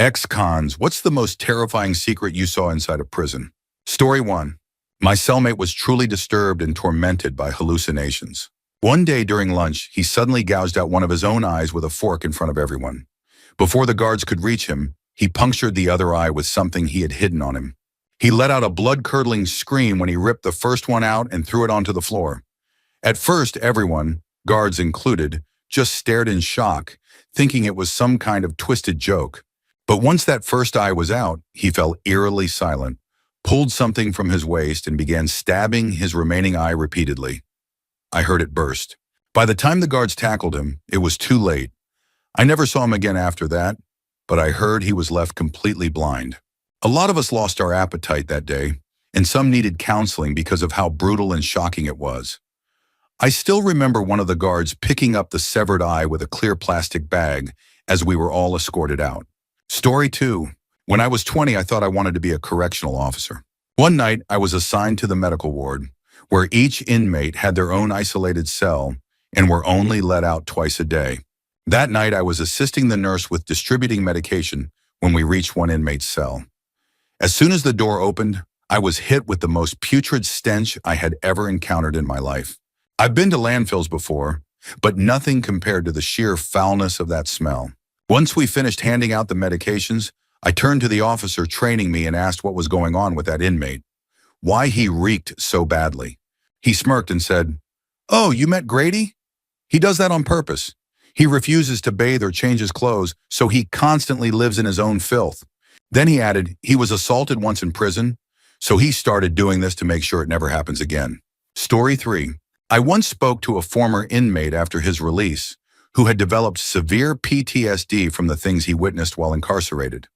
Ex-cons, what's the most terrifying secret you saw inside a prison? Story 1. My cellmate was truly disturbed and tormented by hallucinations. One day during lunch, he suddenly gouged out one of his own eyes with a fork in front of everyone. Before the guards could reach him, he punctured the other eye with something he had hidden on him. He let out a blood-curdling scream when he ripped the first one out and threw it onto the floor. At first, everyone, guards included, just stared in shock, thinking it was some kind of twisted joke. But once that first eye was out, he fell eerily silent, pulled something from his waist, and began stabbing his remaining eye repeatedly. I heard it burst. By the time the guards tackled him, it was too late. I never saw him again after that, but I heard he was left completely blind. A lot of us lost our appetite that day, and some needed counseling because of how brutal and shocking it was. I still remember one of the guards picking up the severed eye with a clear plastic bag as we were all escorted out. Story 2. When I was 20, I thought I wanted to be a correctional officer. One night, I was assigned to the medical ward, where each inmate had their own isolated cell and were only let out twice a day. That night, I was assisting the nurse with distributing medication when we reached one inmate's cell. As soon as the door opened, I was hit with the most putrid stench I had ever encountered in my life. I've been to landfills before, but nothing compared to the sheer foulness of that smell. Once we finished handing out the medications, I turned to the officer training me and asked what was going on with that inmate, why he reeked so badly. He smirked and said, "Oh, you met Grady? He does that on purpose. He refuses to bathe or change his clothes, so he constantly lives in his own filth." Then he added, he was assaulted once in prison, so he started doing this to make sure it never happens again. Story 3. I once spoke to a former inmate after his release who had developed severe PTSD from the things he witnessed while incarcerated.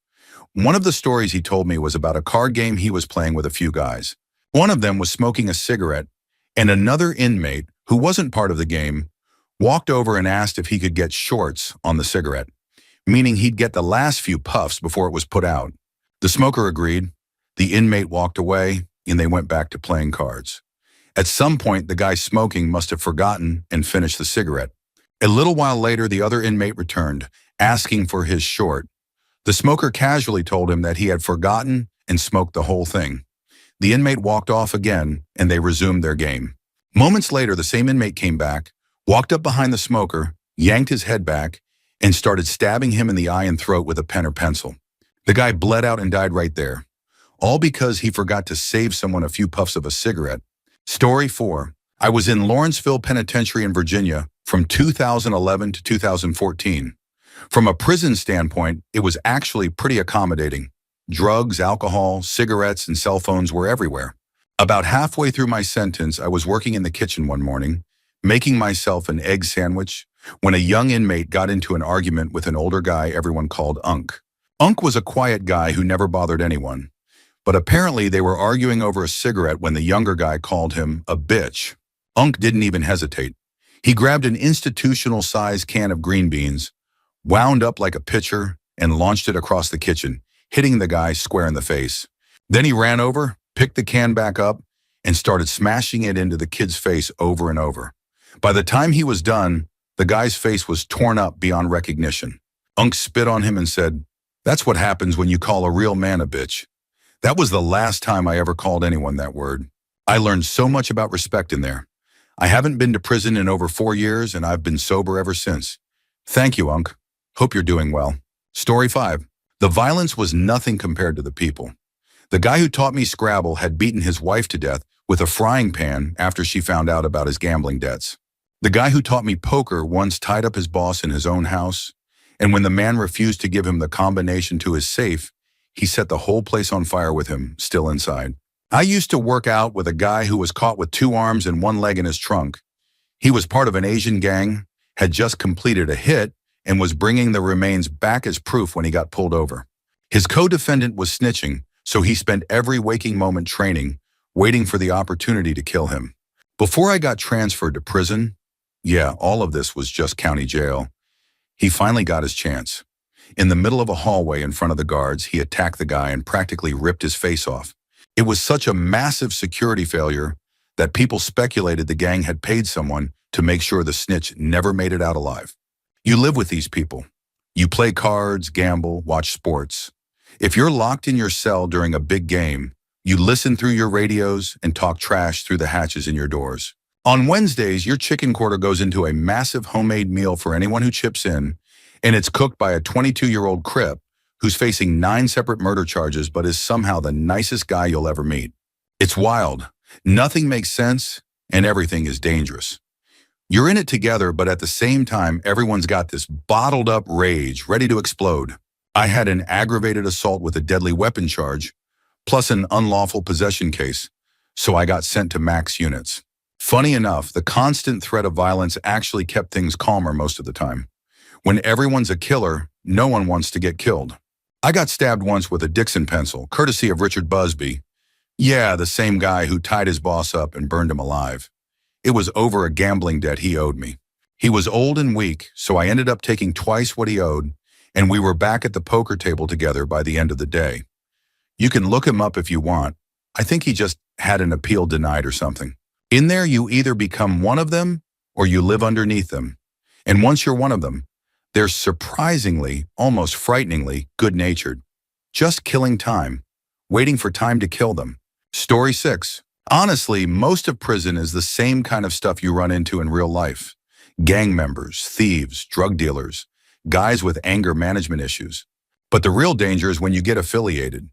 One of the stories he told me was about a card game he was playing with a few guys. One of them was smoking a cigarette, and another inmate, who wasn't part of the game, walked over and asked if he could get shorts on the cigarette, meaning he'd get the last few puffs before it was put out. The smoker agreed, the inmate walked away, and they went back to playing cards. At some point, the guy smoking must have forgotten and finished the cigarette. A little while later, the other inmate returned, asking for his short. The smoker casually told him that he had forgotten and smoked the whole thing. The inmate walked off again, and they resumed their game. Moments later, the same inmate came back, walked up behind the smoker, yanked his head back, and started stabbing him in the eye and throat with a pen or pencil. The guy bled out and died right there, all because he forgot to save someone a few puffs of a cigarette. Story 4. I was in Lawrenceville Penitentiary in Virginia from 2011 to 2014. From a prison standpoint, it was actually pretty accommodating. Drugs, alcohol, cigarettes, and cell phones were everywhere. About halfway through my sentence, I was working in the kitchen one morning, making myself an egg sandwich, when a young inmate got into an argument with an older guy everyone called Unc. Unc was a quiet guy who never bothered anyone, but apparently they were arguing over a cigarette when the younger guy called him a bitch. Unc didn't even hesitate. He grabbed an institutional-sized can of green beans, wound up like a pitcher, and launched it across the kitchen, hitting the guy square in the face. Then he ran over, picked the can back up, and started smashing it into the kid's face over and over. By the time he was done, the guy's face was torn up beyond recognition. Unc spit on him and said, "That's what happens when you call a real man a bitch." That was the last time I ever called anyone that word. I learned so much about respect in there. I haven't been to prison in over 4 years, and I've been sober ever since. Thank you, Unc. Hope you're doing well. Story 5. The violence was nothing compared to the people. The guy who taught me Scrabble had beaten his wife to death with a frying pan after she found out about his gambling debts. The guy who taught me poker once tied up his boss in his own house, and when the man refused to give him the combination to his safe, he set the whole place on fire with him still inside. I used to work out with a guy who was caught with 2 arms and 1 leg in his trunk. He was part of an Asian gang, had just completed a hit, and was bringing the remains back as proof when he got pulled over. His co-defendant was snitching, so he spent every waking moment training, waiting for the opportunity to kill him. Before I got transferred to prison, yeah, all of this was just county jail, he finally got his chance. In the middle of a hallway in front of the guards, he attacked the guy and practically ripped his face off. It was such a massive security failure that people speculated the gang had paid someone to make sure the snitch never made it out alive. You live with these people. You play cards, gamble, watch sports. If you're locked in your cell during a big game, you listen through your radios and talk trash through the hatches in your doors. On Wednesdays, your chicken quarter goes into a massive homemade meal for anyone who chips in, and it's cooked by a 22-year-old Crip who's facing 9 separate murder charges but is somehow the nicest guy you'll ever meet. It's wild. Nothing makes sense, and everything is dangerous. You're in it together, but at the same time, everyone's got this bottled up rage ready to explode. I had an aggravated assault with a deadly weapon charge, plus an unlawful possession case, so I got sent to max units. Funny enough, the constant threat of violence actually kept things calmer most of the time. When everyone's a killer, no one wants to get killed. I got stabbed once with a Dixon pencil, courtesy of Richard Busby. Yeah, the same guy who tied his boss up and burned him alive. It was over a gambling debt he owed me. He was old and weak, so I ended up taking twice what he owed, and we were back at the poker table together by the end of the day. You can look him up if you want. I think he just had an appeal denied or something. In there, you either become one of them or you live underneath them. And once you're one of them, they're surprisingly, almost frighteningly, good-natured. Just killing time, waiting for time to kill them. Story 6. Honestly, most of prison is the same kind of stuff you run into in real life. Gang members, thieves, drug dealers, guys with anger management issues. But the real danger is when you get affiliated.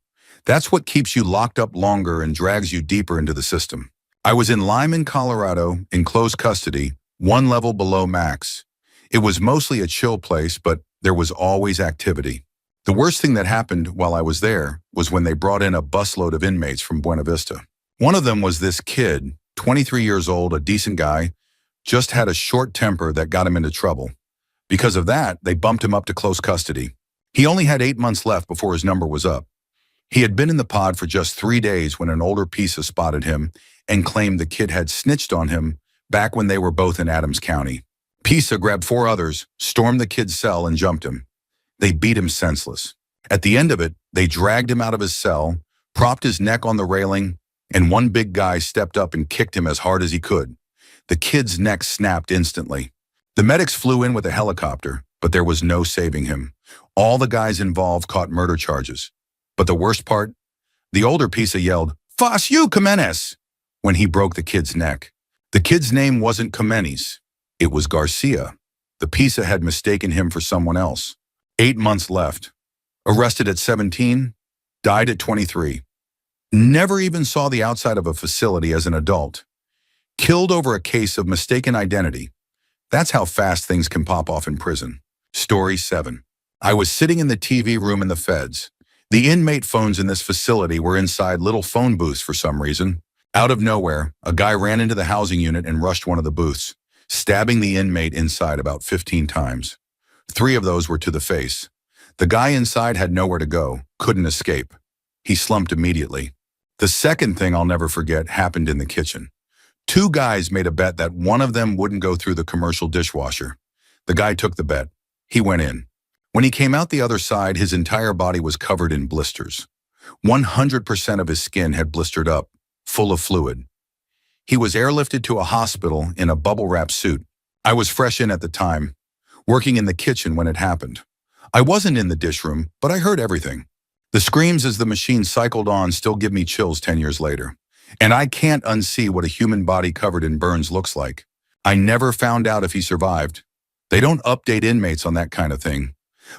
That's what keeps you locked up longer and drags you deeper into the system. I was in Lyman, Colorado, in close custody, 1 level below max. It was mostly a chill place, but there was always activity. The worst thing that happened while I was there was when they brought in a busload of inmates from Buena Vista. One of them was this kid, 23 years old, a decent guy, just had a short temper that got him into trouble. Because of that, they bumped him up to close custody. He only had 8 months left before his number was up. He had been in the pod for just 3 days when an older PISA spotted him and claimed the kid had snitched on him back when they were both in Adams County. PISA grabbed 4 others, stormed the kid's cell, and jumped him. They beat him senseless. At the end of it, they dragged him out of his cell, propped his neck on the railing, and one big guy stepped up and kicked him as hard as he could. The kid's neck snapped instantly. The medics flew in with a helicopter, but there was no saving him. All the guys involved caught murder charges. But the worst part? The older PISA yelled, "Fas you, Jimenez!" when he broke the kid's neck. The kid's name wasn't Jimenez. It was Garcia. The PISA had mistaken him for someone else. 8 months left. Arrested at 17, died at 23. Never even saw the outside of a facility as an adult. Killed over a case of mistaken identity. That's how fast things can pop off in prison. Story 7. I was sitting in the TV room in the feds. The inmate phones in this facility were inside little phone booths for some reason. Out of nowhere, a guy ran into the housing unit and rushed one of the booths, stabbing the inmate inside about 15 times. 3 of those were to the face. The guy inside had nowhere to go, couldn't escape. He slumped immediately. The second thing I'll never forget happened in the kitchen. 2 guys made a bet that one of them wouldn't go through the commercial dishwasher. The guy took the bet. He went in. When he came out the other side, his entire body was covered in blisters. 100% of his skin had blistered up, full of fluid. He was airlifted to a hospital in a bubble-wrap suit. I was fresh in at the time, working in the kitchen when it happened. I wasn't in the dish room, but I heard everything. The screams as the machine cycled on still give me chills 10 years later. And I can't unsee what a human body covered in burns looks like. I never found out if he survived. They don't update inmates on that kind of thing.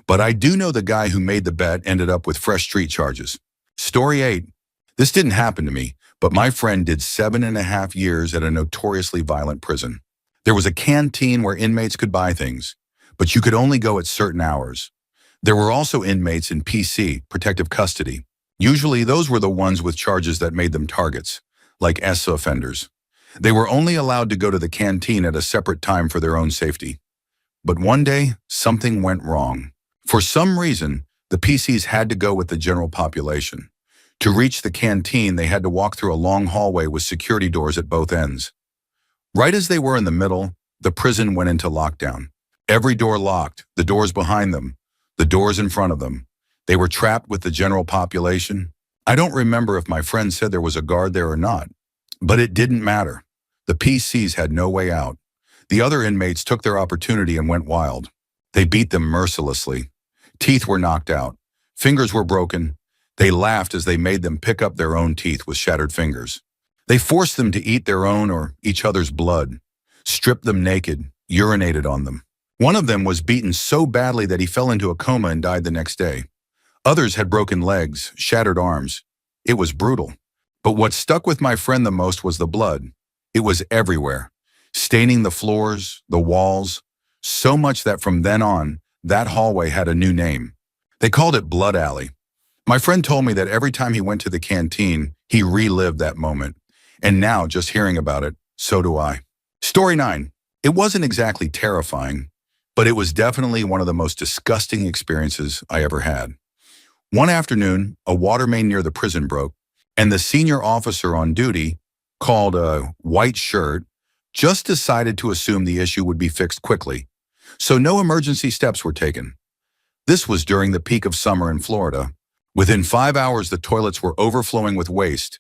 But I do know the guy who made the bet ended up with fresh street charges. Story 8. This didn't happen to me, but my friend did 7.5 years at a notoriously violent prison. There was a canteen where inmates could buy things, but you could only go at certain hours. There were also inmates in PC, protective custody. Usually those were the ones with charges that made them targets, like ESSA offenders. They were only allowed to go to the canteen at a separate time for their own safety. But one day, something went wrong. For some reason, the PCs had to go with the general population. To reach the canteen, they had to walk through a long hallway with security doors at both ends. Right as they were in the middle, the prison went into lockdown. Every door locked, the doors behind them, the doors in front of them. They were trapped with the general population. I don't remember if my friend said there was a guard there or not, but it didn't matter. The PCs had no way out. The other inmates took their opportunity and went wild. They beat them mercilessly. Teeth were knocked out. Fingers were broken. They laughed as they made them pick up their own teeth with shattered fingers. They forced them to eat their own or each other's blood, stripped them naked, urinated on them. One of them was beaten so badly that he fell into a coma and died the next day. Others had broken legs, shattered arms. It was brutal. But what stuck with my friend the most was the blood. It was everywhere, staining the floors, the walls, so much that from then on, that hallway had a new name. They called it Blood Alley. My friend told me that every time he went to the canteen, he relived that moment. And now, just hearing about it, so do I. Story 9. It wasn't exactly terrifying, but it was definitely one of the most disgusting experiences I ever had. One afternoon, a water main near the prison broke, and the senior officer on duty, called a white shirt, just decided to assume the issue would be fixed quickly. So no emergency steps were taken. This was during the peak of summer in Florida. Within 5 hours, the toilets were overflowing with waste,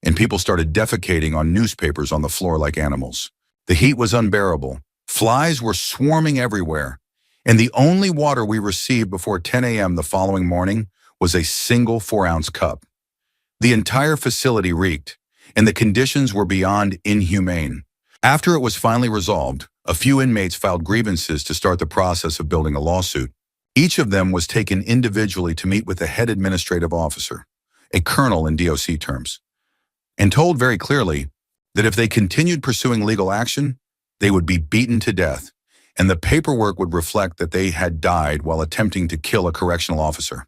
and people started defecating on newspapers on the floor like animals. The heat was unbearable. Flies were swarming everywhere, and the only water we received before 10 a.m. the following morning was a single 4-ounce cup. The entire facility reeked, and the conditions were beyond inhumane. After it was finally resolved, a few inmates filed grievances to start the process of building a lawsuit. Each of them was taken individually to meet with the head administrative officer, a colonel in DOC terms, and told very clearly that if they continued pursuing legal action, they would be beaten to death, and the paperwork would reflect that they had died while attempting to kill a correctional officer.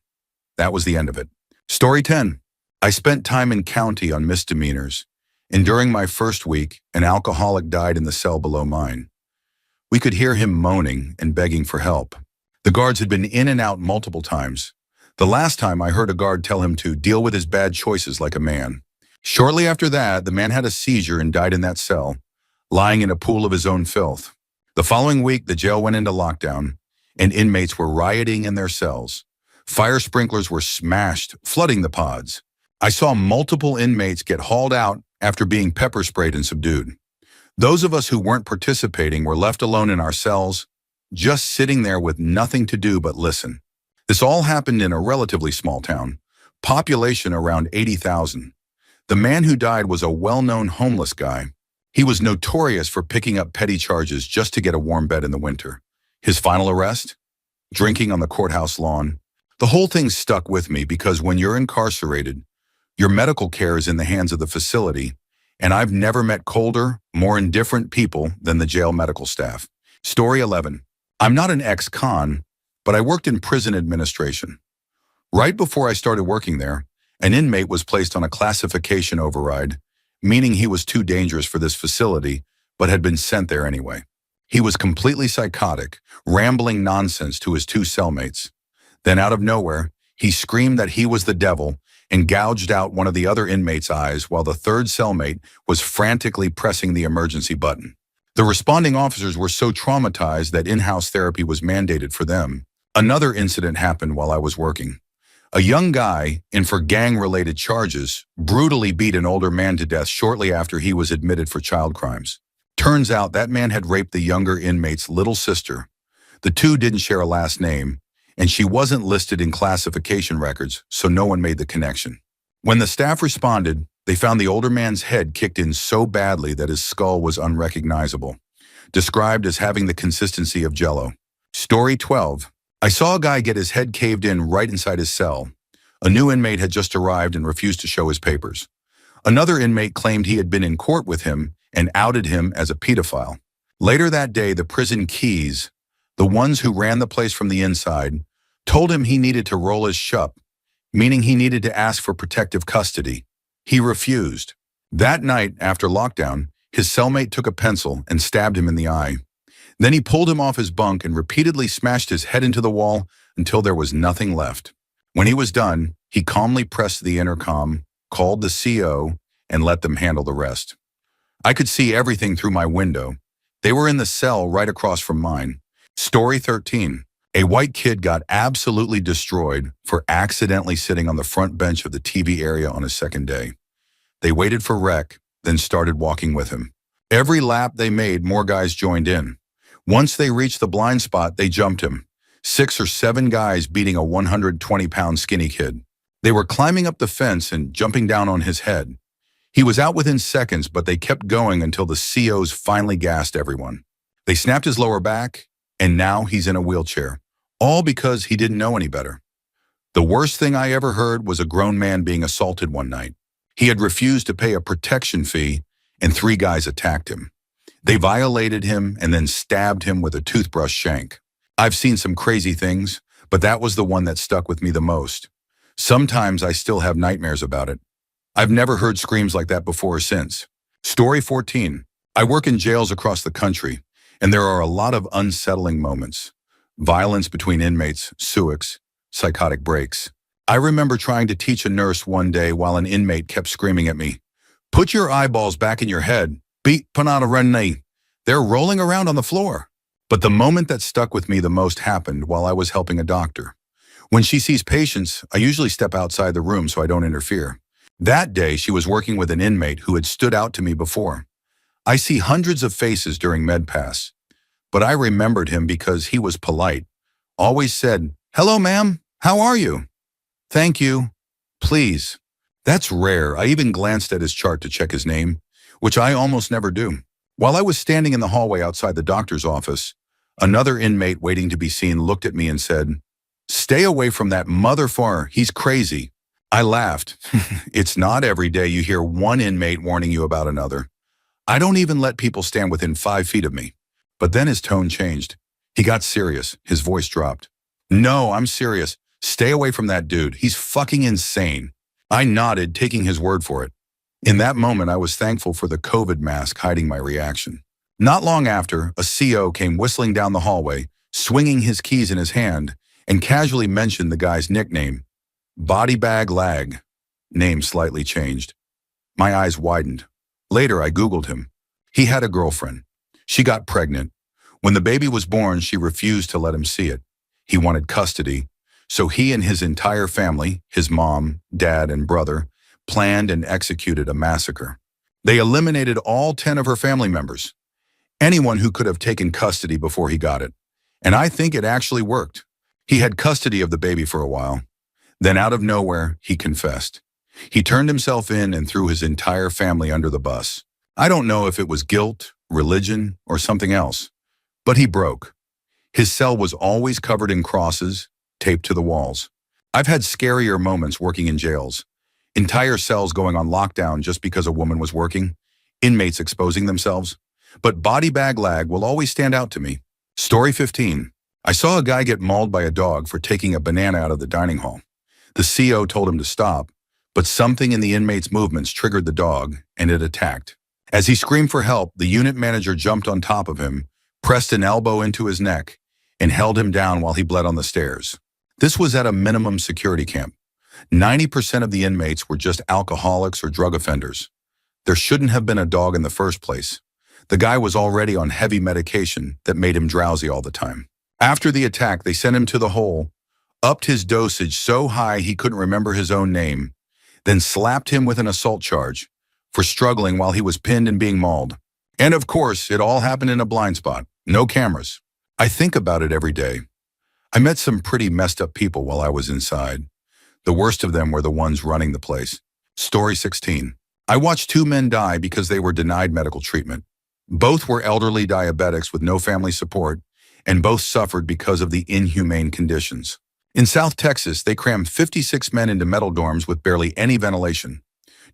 That was the end of it. Story 10. I spent time in county on misdemeanors, and during my first week, an alcoholic died in the cell below mine. We could hear him moaning and begging for help. The guards had been in and out multiple times. The last time I heard a guard tell him to deal with his bad choices like a man. Shortly after that, the man had a seizure and died in that cell, lying in a pool of his own filth. The following week, the jail went into lockdown, and inmates were rioting in their cells. Fire sprinklers were smashed, flooding the pods. I saw multiple inmates get hauled out after being pepper sprayed and subdued. Those of us who weren't participating were left alone in our cells, just sitting there with nothing to do but listen. This all happened in a relatively small town, population around 80,000. The man who died was a well-known homeless guy. He was notorious for picking up petty charges just to get a warm bed in the winter. His final arrest? Drinking on the courthouse lawn. The whole thing stuck with me because when you're incarcerated, your medical care is in the hands of the facility, and I've never met colder, more indifferent people than the jail medical staff. Story 11. I'm not an ex-con, but I worked in prison administration. Right before I started working there, an inmate was placed on a classification override, meaning he was too dangerous for this facility, but had been sent there anyway. He was completely psychotic, rambling nonsense to his 2 cellmates. Then out of nowhere, he screamed that he was the devil and gouged out one of the other inmates' eyes while the 3rd cellmate was frantically pressing the emergency button. The responding officers were so traumatized that in-house therapy was mandated for them. Another incident happened while I was working. A young guy, in for gang-related charges, brutally beat an older man to death shortly after he was admitted for child crimes. Turns out that man had raped the younger inmate's little sister. The 2 didn't share a last name, and she wasn't listed in classification records, so no one made the connection. When the staff responded, they found the older man's head kicked in so badly that his skull was unrecognizable, described as having the consistency of Jell-O. Story 12. I saw a guy get his head caved in right inside his cell. A new inmate had just arrived and refused to show his papers. Another inmate claimed he had been in court with him and outed him as a pedophile. Later that day, the prison keys, the ones who ran the place from the inside, told him he needed to roll his shup, meaning he needed to ask for protective custody. He refused. That night, after lockdown, his cellmate took a pencil and stabbed him in the eye. Then he pulled him off his bunk and repeatedly smashed his head into the wall until there was nothing left. When he was done, he calmly pressed the intercom, called the CO, and let them handle the rest. I could see everything through my window. They were in the cell right across from mine. Story 13. A white kid got absolutely destroyed for accidentally sitting on the front bench of the TV area on his second day. They waited for rec, then started walking with him. Every lap they made, more guys joined in. Once they reached the blind spot, they jumped him. 6 or 7 guys beating a 120-pound skinny kid. They were climbing up the fence and jumping down on his head. He was out within seconds, but they kept going until the COs finally gassed everyone. They snapped his lower back, and now he's in a wheelchair, all because he didn't know any better. The worst thing I ever heard was a grown man being assaulted one night. He had refused to pay a protection fee, and 3 guys attacked him. They violated him and then stabbed him with a toothbrush shank. I've seen some crazy things, but that was the one that stuck with me the most. Sometimes I still have nightmares about it. I've never heard screams like that before or since. Story 14. I work in jails across the country, and there are a lot of unsettling moments. Violence between inmates, suics, psychotic breaks. I remember trying to teach a nurse one day while an inmate kept screaming at me, "Put your eyeballs back in your head. Beat panada renni." They're rolling around on the floor. But the moment that stuck with me the most happened while I was helping a doctor. When she sees patients, I usually step outside the room so I don't interfere. That day, she was working with an inmate who had stood out to me before. I see hundreds of faces during MedPass, but I remembered him because he was polite. Always said, "Hello, ma'am. How are you?" "Thank you. Please." That's rare. I even glanced at his chart to check his name, which I almost never do. While I was standing in the hallway outside the doctor's office, another inmate waiting to be seen looked at me and said, "Stay away from that motherfucker. He's crazy." I laughed. It's not every day you hear one inmate warning you about another. I don't even let people stand within 5 feet of me. But then his tone changed. He got serious. His voice dropped. "No, I'm serious. Stay away from that dude. He's fucking insane." I nodded, taking his word for it. In that moment, I was thankful for the COVID mask hiding my reaction. Not long after, a CO came whistling down the hallway, swinging his keys in his hand, and casually mentioned the guy's nickname, Body Bag Lag. Name slightly changed. My eyes widened. Later, I Googled him. He had a girlfriend. She got pregnant. When the baby was born, she refused to let him see it. He wanted custody, so he and his entire family, his mom, dad, and brother, planned and executed a massacre. They eliminated all 10 of her family members, anyone who could have taken custody before he got it. And I think it actually worked. He had custody of the baby for a while. Then out of nowhere, he confessed. He turned himself in and threw his entire family under the bus. I don't know if it was guilt, religion, or something else, but he broke. His cell was always covered in crosses, taped to the walls. I've had scarier moments working in jails. Entire cells going on lockdown just because a woman was working, inmates exposing themselves. But Body Bag Lag will always stand out to me. Story 15. I saw a guy get mauled by a dog for taking a banana out of the dining hall. The CO told him to stop, but something in the inmate's movements triggered the dog, and it attacked. As he screamed for help, the unit manager jumped on top of him, pressed an elbow into his neck, and held him down while he bled on the stairs. This was at a minimum security camp. 90% of the inmates were just alcoholics or drug offenders. There shouldn't have been a dog in the first place. The guy was already on heavy medication that made him drowsy all the time. After the attack, they sent him to the hole, upped his dosage so high he couldn't remember his own name, then slapped him with an assault charge for struggling while he was pinned and being mauled. And of course, it all happened in a blind spot. No cameras. I think about it every day. I met some pretty messed up people while I was inside. The worst of them were the ones running the place. Story 16. I watched 2 men die because they were denied medical treatment. Both were elderly diabetics with no family support, and both suffered because of the inhumane conditions. In South Texas, they crammed 56 men into metal dorms with barely any ventilation.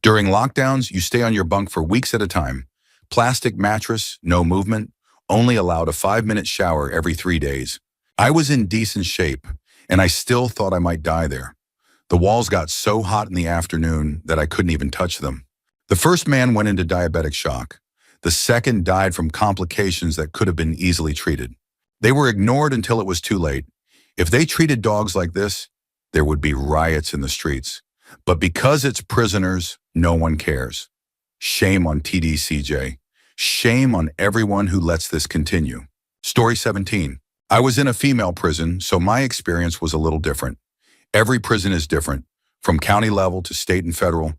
During lockdowns, you stay on your bunk for weeks at a time. Plastic mattress, no movement, only allowed a 5-minute shower every 3 days. I was in decent shape, and I still thought I might die there. The walls got so hot in the afternoon that I couldn't even touch them. The first man went into diabetic shock. The second died from complications that could have been easily treated. They were ignored until it was too late. If they treated dogs like this, there would be riots in the streets. But because it's prisoners, no one cares. Shame on TDCJ. Shame on everyone who lets this continue. Story 17. I was in a female prison, so my experience was a little different. Every prison is different, from county level to state and federal,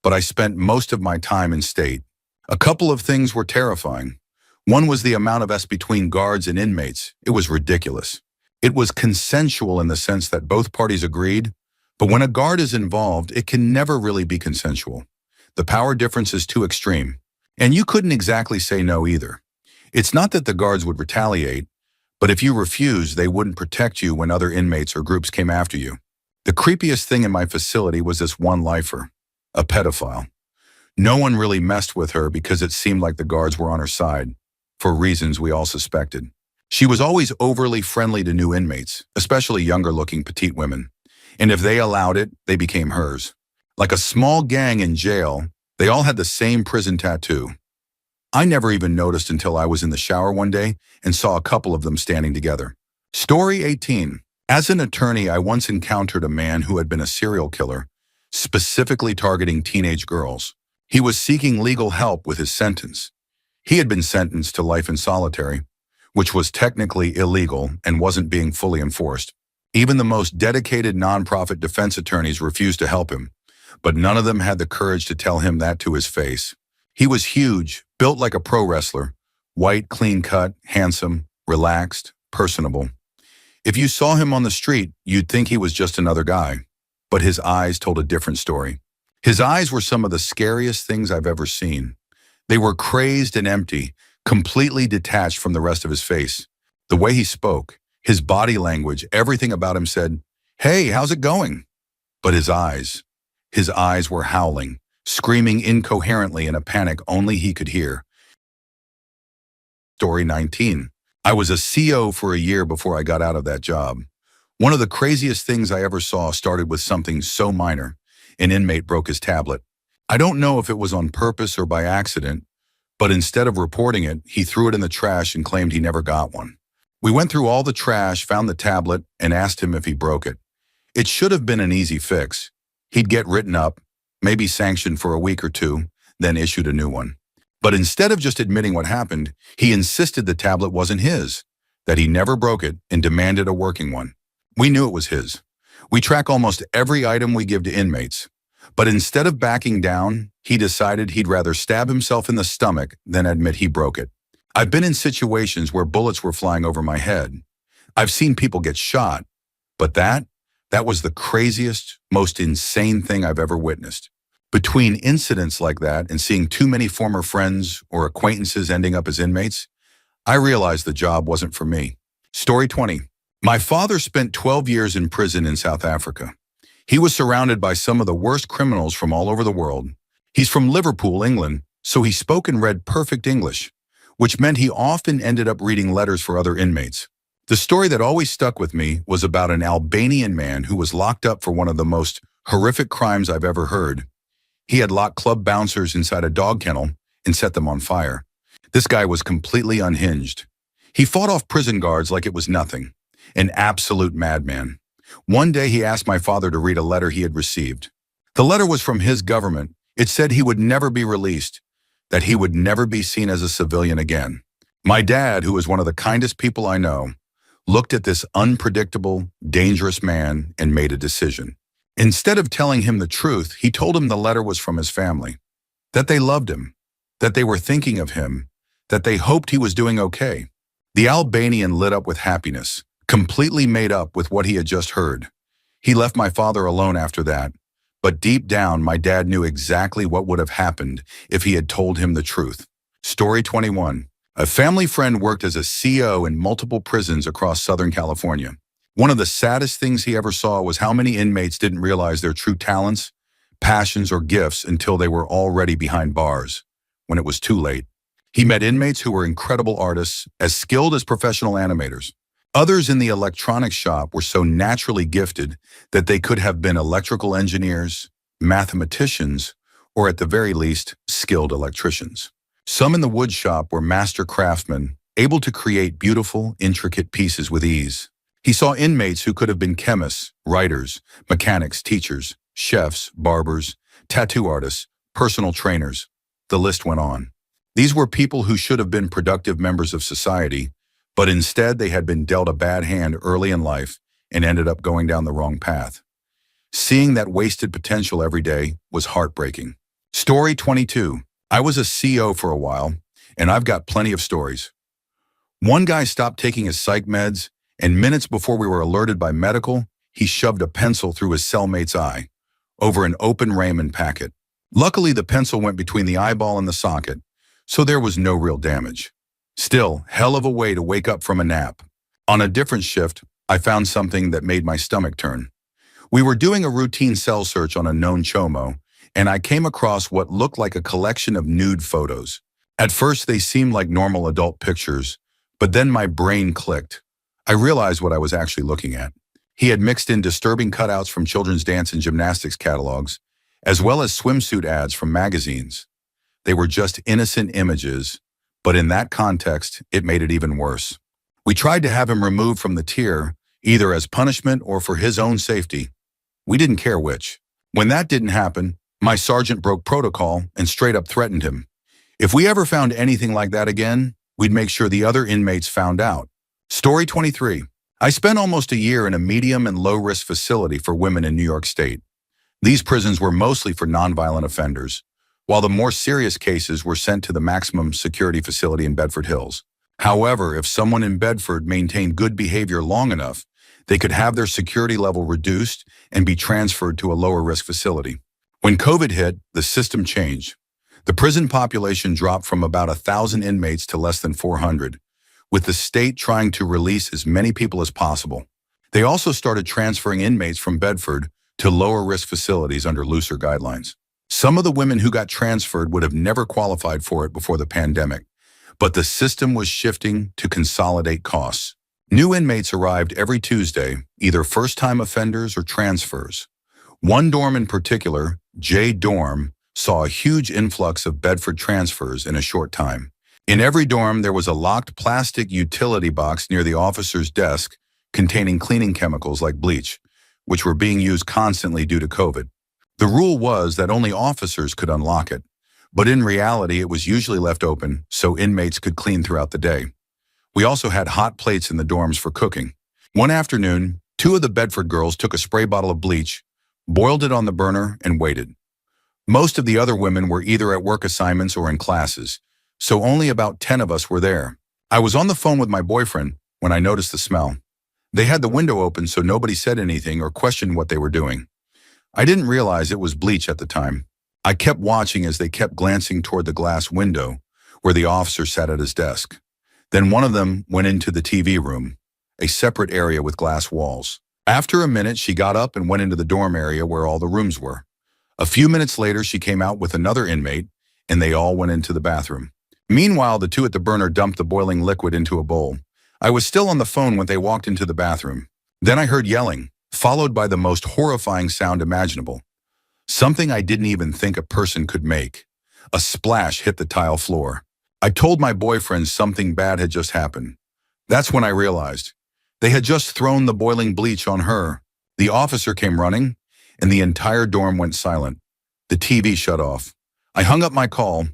but I spent most of my time in state. A couple of things were terrifying. One was the amount of us between guards and inmates. It was ridiculous. It was consensual in the sense that both parties agreed, but when a guard is involved, it can never really be consensual. The power difference is too extreme, and you couldn't exactly say no either. It's not that the guards would retaliate, but if you refused, they wouldn't protect you when other inmates or groups came after you. The creepiest thing in my facility was this one lifer, a pedophile. No one really messed with her because it seemed like the guards were on her side, for reasons we all suspected. She was always overly friendly to new inmates, especially younger-looking petite women. And if they allowed it, they became hers. Like a small gang in jail, they all had the same prison tattoo. I never even noticed until I was in the shower one day and saw a couple of them standing together. Story 18. As an attorney, I once encountered a man who had been a serial killer, specifically targeting teenage girls. He was seeking legal help with his sentence. He had been sentenced to life in solitary, which was technically illegal and wasn't being fully enforced. Even the most dedicated nonprofit defense attorneys refused to help him, but none of them had the courage to tell him that to his face. He was huge, built like a pro wrestler, white, clean-cut, handsome, relaxed, personable. If you saw him on the street, you'd think he was just another guy, but his eyes told a different story. His eyes were some of the scariest things I've ever seen. They were crazed and empty, completely detached from the rest of his face. The way he spoke, his body language, everything about him said, "Hey, how's it going?" But his eyes were howling, screaming incoherently in a panic only he could hear. Story 19. I was a CO for a year before I got out of that job. One of the craziest things I ever saw started with something so minor. An inmate broke his tablet. I don't know if it was on purpose or by accident, but instead of reporting it, he threw it in the trash and claimed he never got one. We went through all the trash, found the tablet, and asked him if he broke it. It should have been an easy fix. He'd get written up, maybe sanctioned for a week or two, then issued a new one. But instead of just admitting what happened, he insisted the tablet wasn't his, that he never broke it, and demanded a working one. We knew it was his. We track almost every item we give to inmates. But instead of backing down, he decided he'd rather stab himself in the stomach than admit he broke it. I've been in situations where bullets were flying over my head. I've seen people get shot, but that was the craziest, most insane thing I've ever witnessed. Between incidents like that and seeing too many former friends or acquaintances ending up as inmates, I realized the job wasn't for me. Story 20. My father spent 12 years in prison in South Africa. He was surrounded by some of the worst criminals from all over the world. He's from Liverpool, England, so he spoke and read perfect English, which meant he often ended up reading letters for other inmates. The story that always stuck with me was about an Albanian man who was locked up for one of the most horrific crimes I've ever heard. He had locked club bouncers inside a dog kennel and set them on fire. This guy was completely unhinged. He fought off prison guards like it was nothing. An absolute madman. One day he asked my father to read a letter he had received. The letter was from his government. It said he would never be released, that he would never be seen as a civilian again. My dad, who is one of the kindest people I know, looked at this unpredictable, dangerous man and made a decision. Instead of telling him the truth, he told him the letter was from his family, that they loved him, that they were thinking of him, that they hoped he was doing okay. The Albanian lit up with happiness, completely made up with what he had just heard. He left my father alone after that, but deep down, my dad knew exactly what would have happened if he had told him the truth. Story 21. A family friend worked as a CO in multiple prisons across Southern California. One of the saddest things he ever saw was how many inmates didn't realize their true talents, passions, or gifts until they were already behind bars, when it was too late. He met inmates who were incredible artists, as skilled as professional animators. Others in the electronics shop were so naturally gifted that they could have been electrical engineers, mathematicians, or at the very least, skilled electricians. Some in the wood shop were master craftsmen, able to create beautiful, intricate pieces with ease. He saw inmates who could have been chemists, writers, mechanics, teachers, chefs, barbers, tattoo artists, personal trainers. The list went on. These were people who should have been productive members of society, but instead they had been dealt a bad hand early in life and ended up going down the wrong path. Seeing that wasted potential every day was heartbreaking. Story 22. I was a CO for a while, and I've got plenty of stories. One guy stopped taking his psych meds and minutes before we were alerted by medical, he shoved a pencil through his cellmate's eye, over an open Raymond packet. Luckily, the pencil went between the eyeball and the socket, so there was no real damage. Still, hell of a way to wake up from a nap. On a different shift, I found something that made my stomach turn. We were doing a routine cell search on a known chomo, and I came across what looked like a collection of nude photos. At first, they seemed like normal adult pictures, but then my brain clicked. I realized what I was actually looking at. He had mixed in disturbing cutouts from children's dance and gymnastics catalogs, as well as swimsuit ads from magazines. They were just innocent images, but in that context, it made it even worse. We tried to have him removed from the tier, either as punishment or for his own safety. We didn't care which. When that didn't happen, my sergeant broke protocol and straight up threatened him. If we ever found anything like that again, we'd make sure the other inmates found out. Story 23. I spent almost a year in a medium and low-risk facility for women in New York State. These prisons were mostly for nonviolent offenders, while the more serious cases were sent to the maximum security facility in Bedford Hills. However, if someone in Bedford maintained good behavior long enough, they could have their security level reduced and be transferred to a lower-risk facility. When COVID hit, the system changed. The prison population dropped from about 1,000 inmates to less than 400, with the state trying to release as many people as possible. They also started transferring inmates from Bedford to lower-risk facilities under looser guidelines. Some of the women who got transferred would have never qualified for it before the pandemic, but the system was shifting to consolidate costs. New inmates arrived every Tuesday, either first-time offenders or transfers. One dorm in particular, J Dorm, saw a huge influx of Bedford transfers in a short time. In every dorm, there was a locked plastic utility box near the officer's desk containing cleaning chemicals like bleach, which were being used constantly due to COVID. The rule was that only officers could unlock it, but in reality, it was usually left open so inmates could clean throughout the day. We also had hot plates in the dorms for cooking. One afternoon, 2 of the Bedford girls took a spray bottle of bleach, boiled it on the burner, and waited. Most of the other women were either at work assignments or in classes, so only about 10 of us were there. I was on the phone with my boyfriend when I noticed the smell. They had the window open so nobody said anything or questioned what they were doing. I didn't realize it was bleach at the time. I kept watching as they kept glancing toward the glass window where the officer sat at his desk. Then one of them went into the TV room, a separate area with glass walls. After a minute, she got up and went into the dorm area where all the rooms were. A few minutes later, she came out with another inmate, and they all went into the bathroom. Meanwhile, the 2 at the burner dumped the boiling liquid into a bowl. I was still on the phone when they walked into the bathroom. Then I heard yelling, followed by the most horrifying sound imaginable. Something I didn't even think a person could make. A splash hit the tile floor. I told my boyfriend something bad had just happened. That's when I realized. They had just thrown the boiling bleach on her. The officer came running, and the entire dorm went silent. The TV shut off. I hung up my call.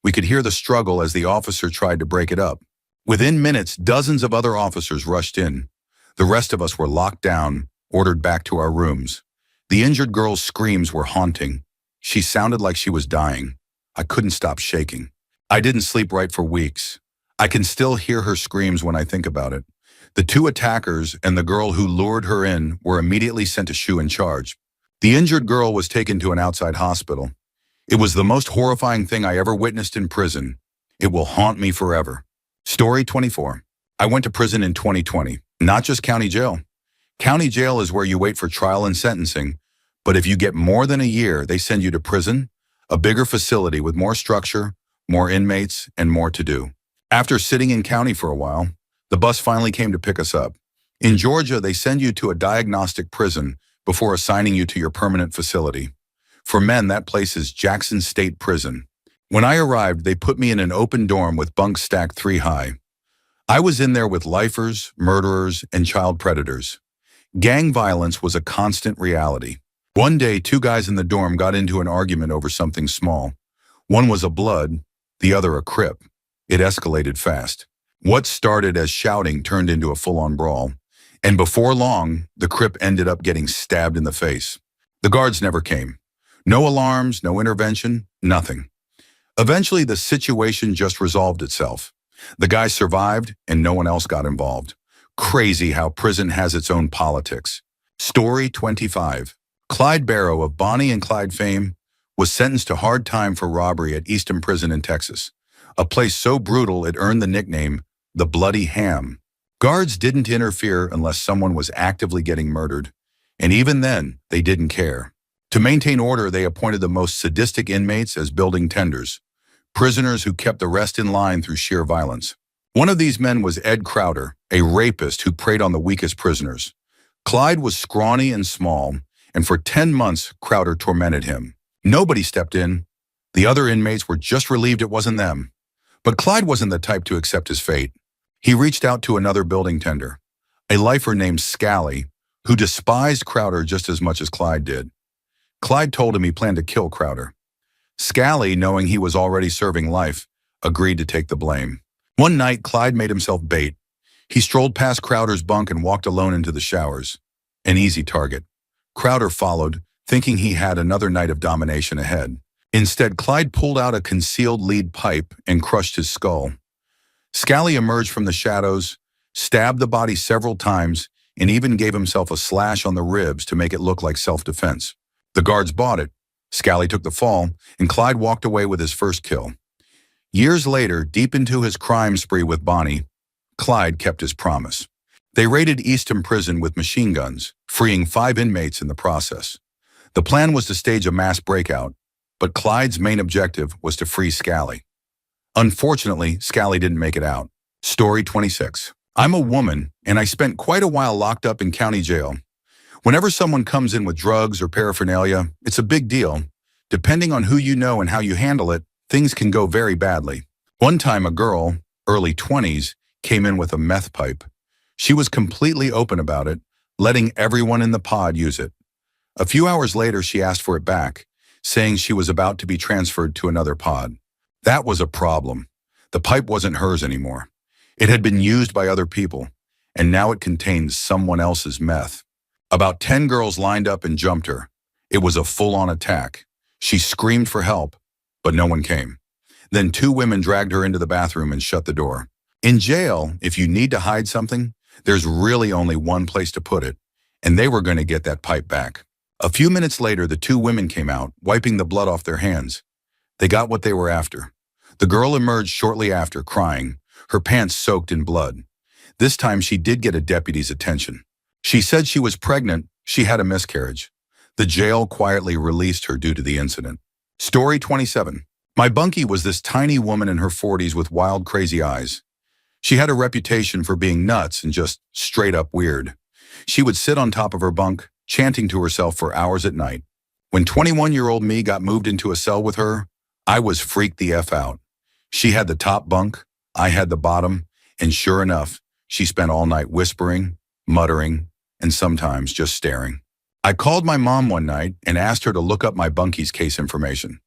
We could hear the struggle as the officer tried to break it up. Within minutes, dozens of other officers rushed in. The rest of us were locked down, ordered back to our rooms. The injured girl's screams were haunting. She sounded like she was dying. I couldn't stop shaking. I didn't sleep right for weeks. I can still hear her screams when I think about it. The 2 attackers and the girl who lured her in were immediately sent to SHU in charge. The injured girl was taken to an outside hospital. It was the most horrifying thing I ever witnessed in prison. It will haunt me forever. Story 24. I went to prison in 2020, not just county jail. County jail is where you wait for trial and sentencing, but if you get more than a year, they send you to prison, a bigger facility with more structure, more inmates, and more to do. After sitting in county for a while, the bus finally came to pick us up. In Georgia, they send you to a diagnostic prison before assigning you to your permanent facility. For men, that place is Jackson State Prison. When I arrived, they put me in an open dorm with bunks stacked 3 high. I was in there with lifers, murderers, and child predators. Gang violence was a constant reality. One day, 2 guys in the dorm got into an argument over something small. One was a blood, the other a crip. It escalated fast. What started as shouting turned into a full-on brawl, and before long, the crip ended up getting stabbed in the face. The guards never came. No alarms, no intervention, nothing. Eventually, the situation just resolved itself. The guy survived, and no one else got involved. Crazy how prison has its own politics. Story 25. Clyde Barrow of Bonnie and Clyde fame was sentenced to hard time for robbery at Easton Prison in Texas, a place so brutal it earned the nickname the Bloody Ham. Guards didn't interfere unless someone was actively getting murdered, and even then, they didn't care. To maintain order, they appointed the most sadistic inmates as building tenders, prisoners who kept the rest in line through sheer violence. One of these men was Ed Crowder, a rapist who preyed on the weakest prisoners. Clyde was scrawny and small, and for 10 months, Crowder tormented him. Nobody stepped in. The other inmates were just relieved it wasn't them. But Clyde wasn't the type to accept his fate. He reached out to another building tender, a lifer named Scally, who despised Crowder just as much as Clyde did. Clyde told him he planned to kill Crowder. Scally, knowing he was already serving life, agreed to take the blame. One night, Clyde made himself bait. He strolled past Crowder's bunk and walked alone into the showers. An easy target. Crowder followed, thinking he had another night of domination ahead. Instead, Clyde pulled out a concealed lead pipe and crushed his skull. Scally emerged from the shadows, stabbed the body several times, and even gave himself a slash on the ribs to make it look like self-defense. The guards bought it. Scally took the fall, and Clyde walked away with his first kill. Years later, deep into his crime spree with Bonnie, Clyde kept his promise. They raided Easton Prison with machine guns, freeing 5 inmates in the process. The plan was to stage a mass breakout, but Clyde's main objective was to free Scally. Unfortunately, Scally didn't make it out. Story 26. I'm a woman, and I spent quite a while locked up in county jail. Whenever someone comes in with drugs or paraphernalia, it's a big deal. Depending on who you know and how you handle it, things can go very badly. One time a girl, early 20s, came in with a meth pipe. She was completely open about it, letting everyone in the pod use it. A few hours later, she asked for it back, saying she was about to be transferred to another pod. That was a problem. The pipe wasn't hers anymore. It had been used by other people, and now it contained someone else's meth. About 10 girls lined up and jumped her. It was a full-on attack. She screamed for help, but no one came. Then 2 women dragged her into the bathroom and shut the door. In jail, if you need to hide something, there's really only one place to put it, and they were going to get that pipe back. A few minutes later, the 2 women came out, wiping the blood off their hands. They got what they were after. The girl emerged shortly after, crying, her pants soaked in blood. This time she did get a deputy's attention. She said she was pregnant, she had a miscarriage. The jail quietly released her due to the incident. Story 27. My bunkie was this tiny woman in her 40s with wild, crazy eyes. She had a reputation for being nuts and just straight up weird. She would sit on top of her bunk, chanting to herself for hours at night. When 21-year-old me got moved into a cell with her, I was freaked the F out. She had the top bunk, I had the bottom, and sure enough, she spent all night whispering, muttering, and sometimes just staring. I called my mom one night and asked her to look up my bunkie's case information.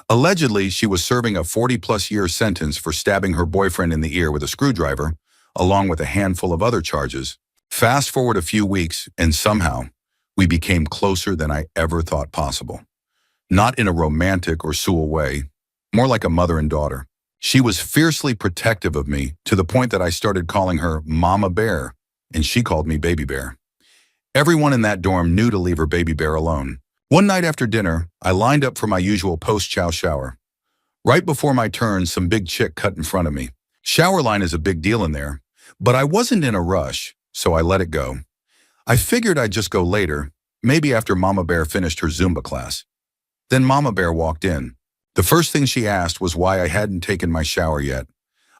Allegedly, she was serving a 40-plus-year sentence for stabbing her boyfriend in the ear with a screwdriver, along with a handful of other charges. Fast forward a few weeks, and somehow, we became closer than I ever thought possible. Not in a romantic or Sewell way, more like a mother and daughter. She was fiercely protective of me to the point that I started calling her Mama Bear, and she called me Baby Bear. Everyone in that dorm knew to leave her baby bear alone. One night after dinner, I lined up for my usual post-chow shower. Right before my turn, some big chick cut in front of me. Shower line is a big deal in there, but I wasn't in a rush, so I let it go. I figured I'd just go later, maybe after Mama Bear finished her Zumba class. Then Mama Bear walked in. The first thing she asked was why I hadn't taken my shower yet.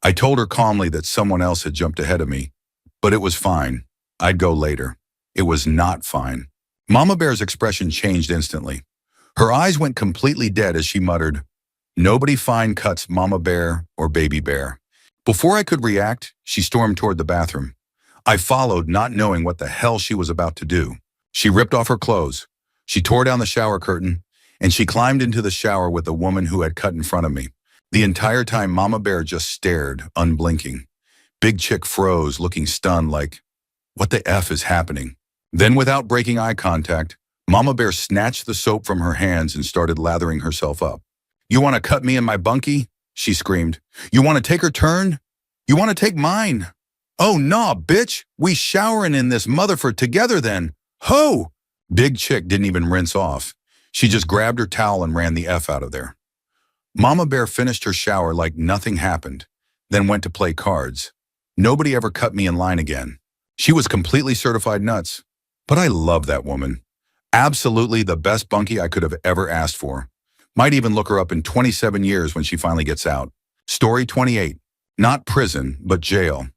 I told her calmly that someone else had jumped ahead of me, but it was fine. I'd go later. It was not fine. Mama Bear's expression changed instantly. Her eyes went completely dead as she muttered, "Nobody fine cuts Mama Bear or Baby Bear." Before I could react, she stormed toward the bathroom. I followed, not knowing what the hell she was about to do. She ripped off her clothes. She tore down the shower curtain, and she climbed into the shower with the woman who had cut in front of me. The entire time, Mama Bear just stared, unblinking. Big Chick froze, looking stunned like, what the F is happening? Then, without breaking eye contact, Mama Bear snatched the soap from her hands and started lathering herself up. "You want to cut me in my bunkie?" she screamed. "You want to take her turn? You want to take mine?" "Oh, nah, bitch. We showering in this motherfucker together then. Ho!" Big chick didn't even rinse off. She just grabbed her towel and ran the F out of there. Mama Bear finished her shower like nothing happened, then went to play cards. Nobody ever cut me in line again. She was completely certified nuts. But I love that woman. Absolutely the best bunkie I could have ever asked for. Might even look her up in 27 years when she finally gets out. Story 28. Not prison, but jail.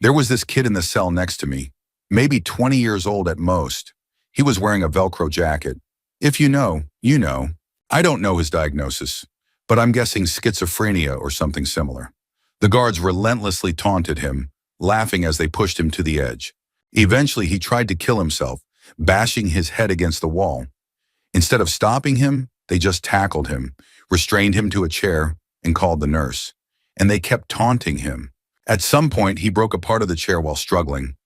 There was this kid in the cell next to me, maybe 20 years old at most. He was wearing a Velcro jacket. If you know, you know. I don't know his diagnosis, but I'm guessing schizophrenia or something similar. The guards relentlessly taunted him, laughing as they pushed him to the edge. Eventually, he tried to kill himself, bashing his head against the wall. Instead of stopping him, they just tackled him, restrained him to a chair, and called the nurse. And they kept taunting him. At some point, he broke a part of the chair while struggling.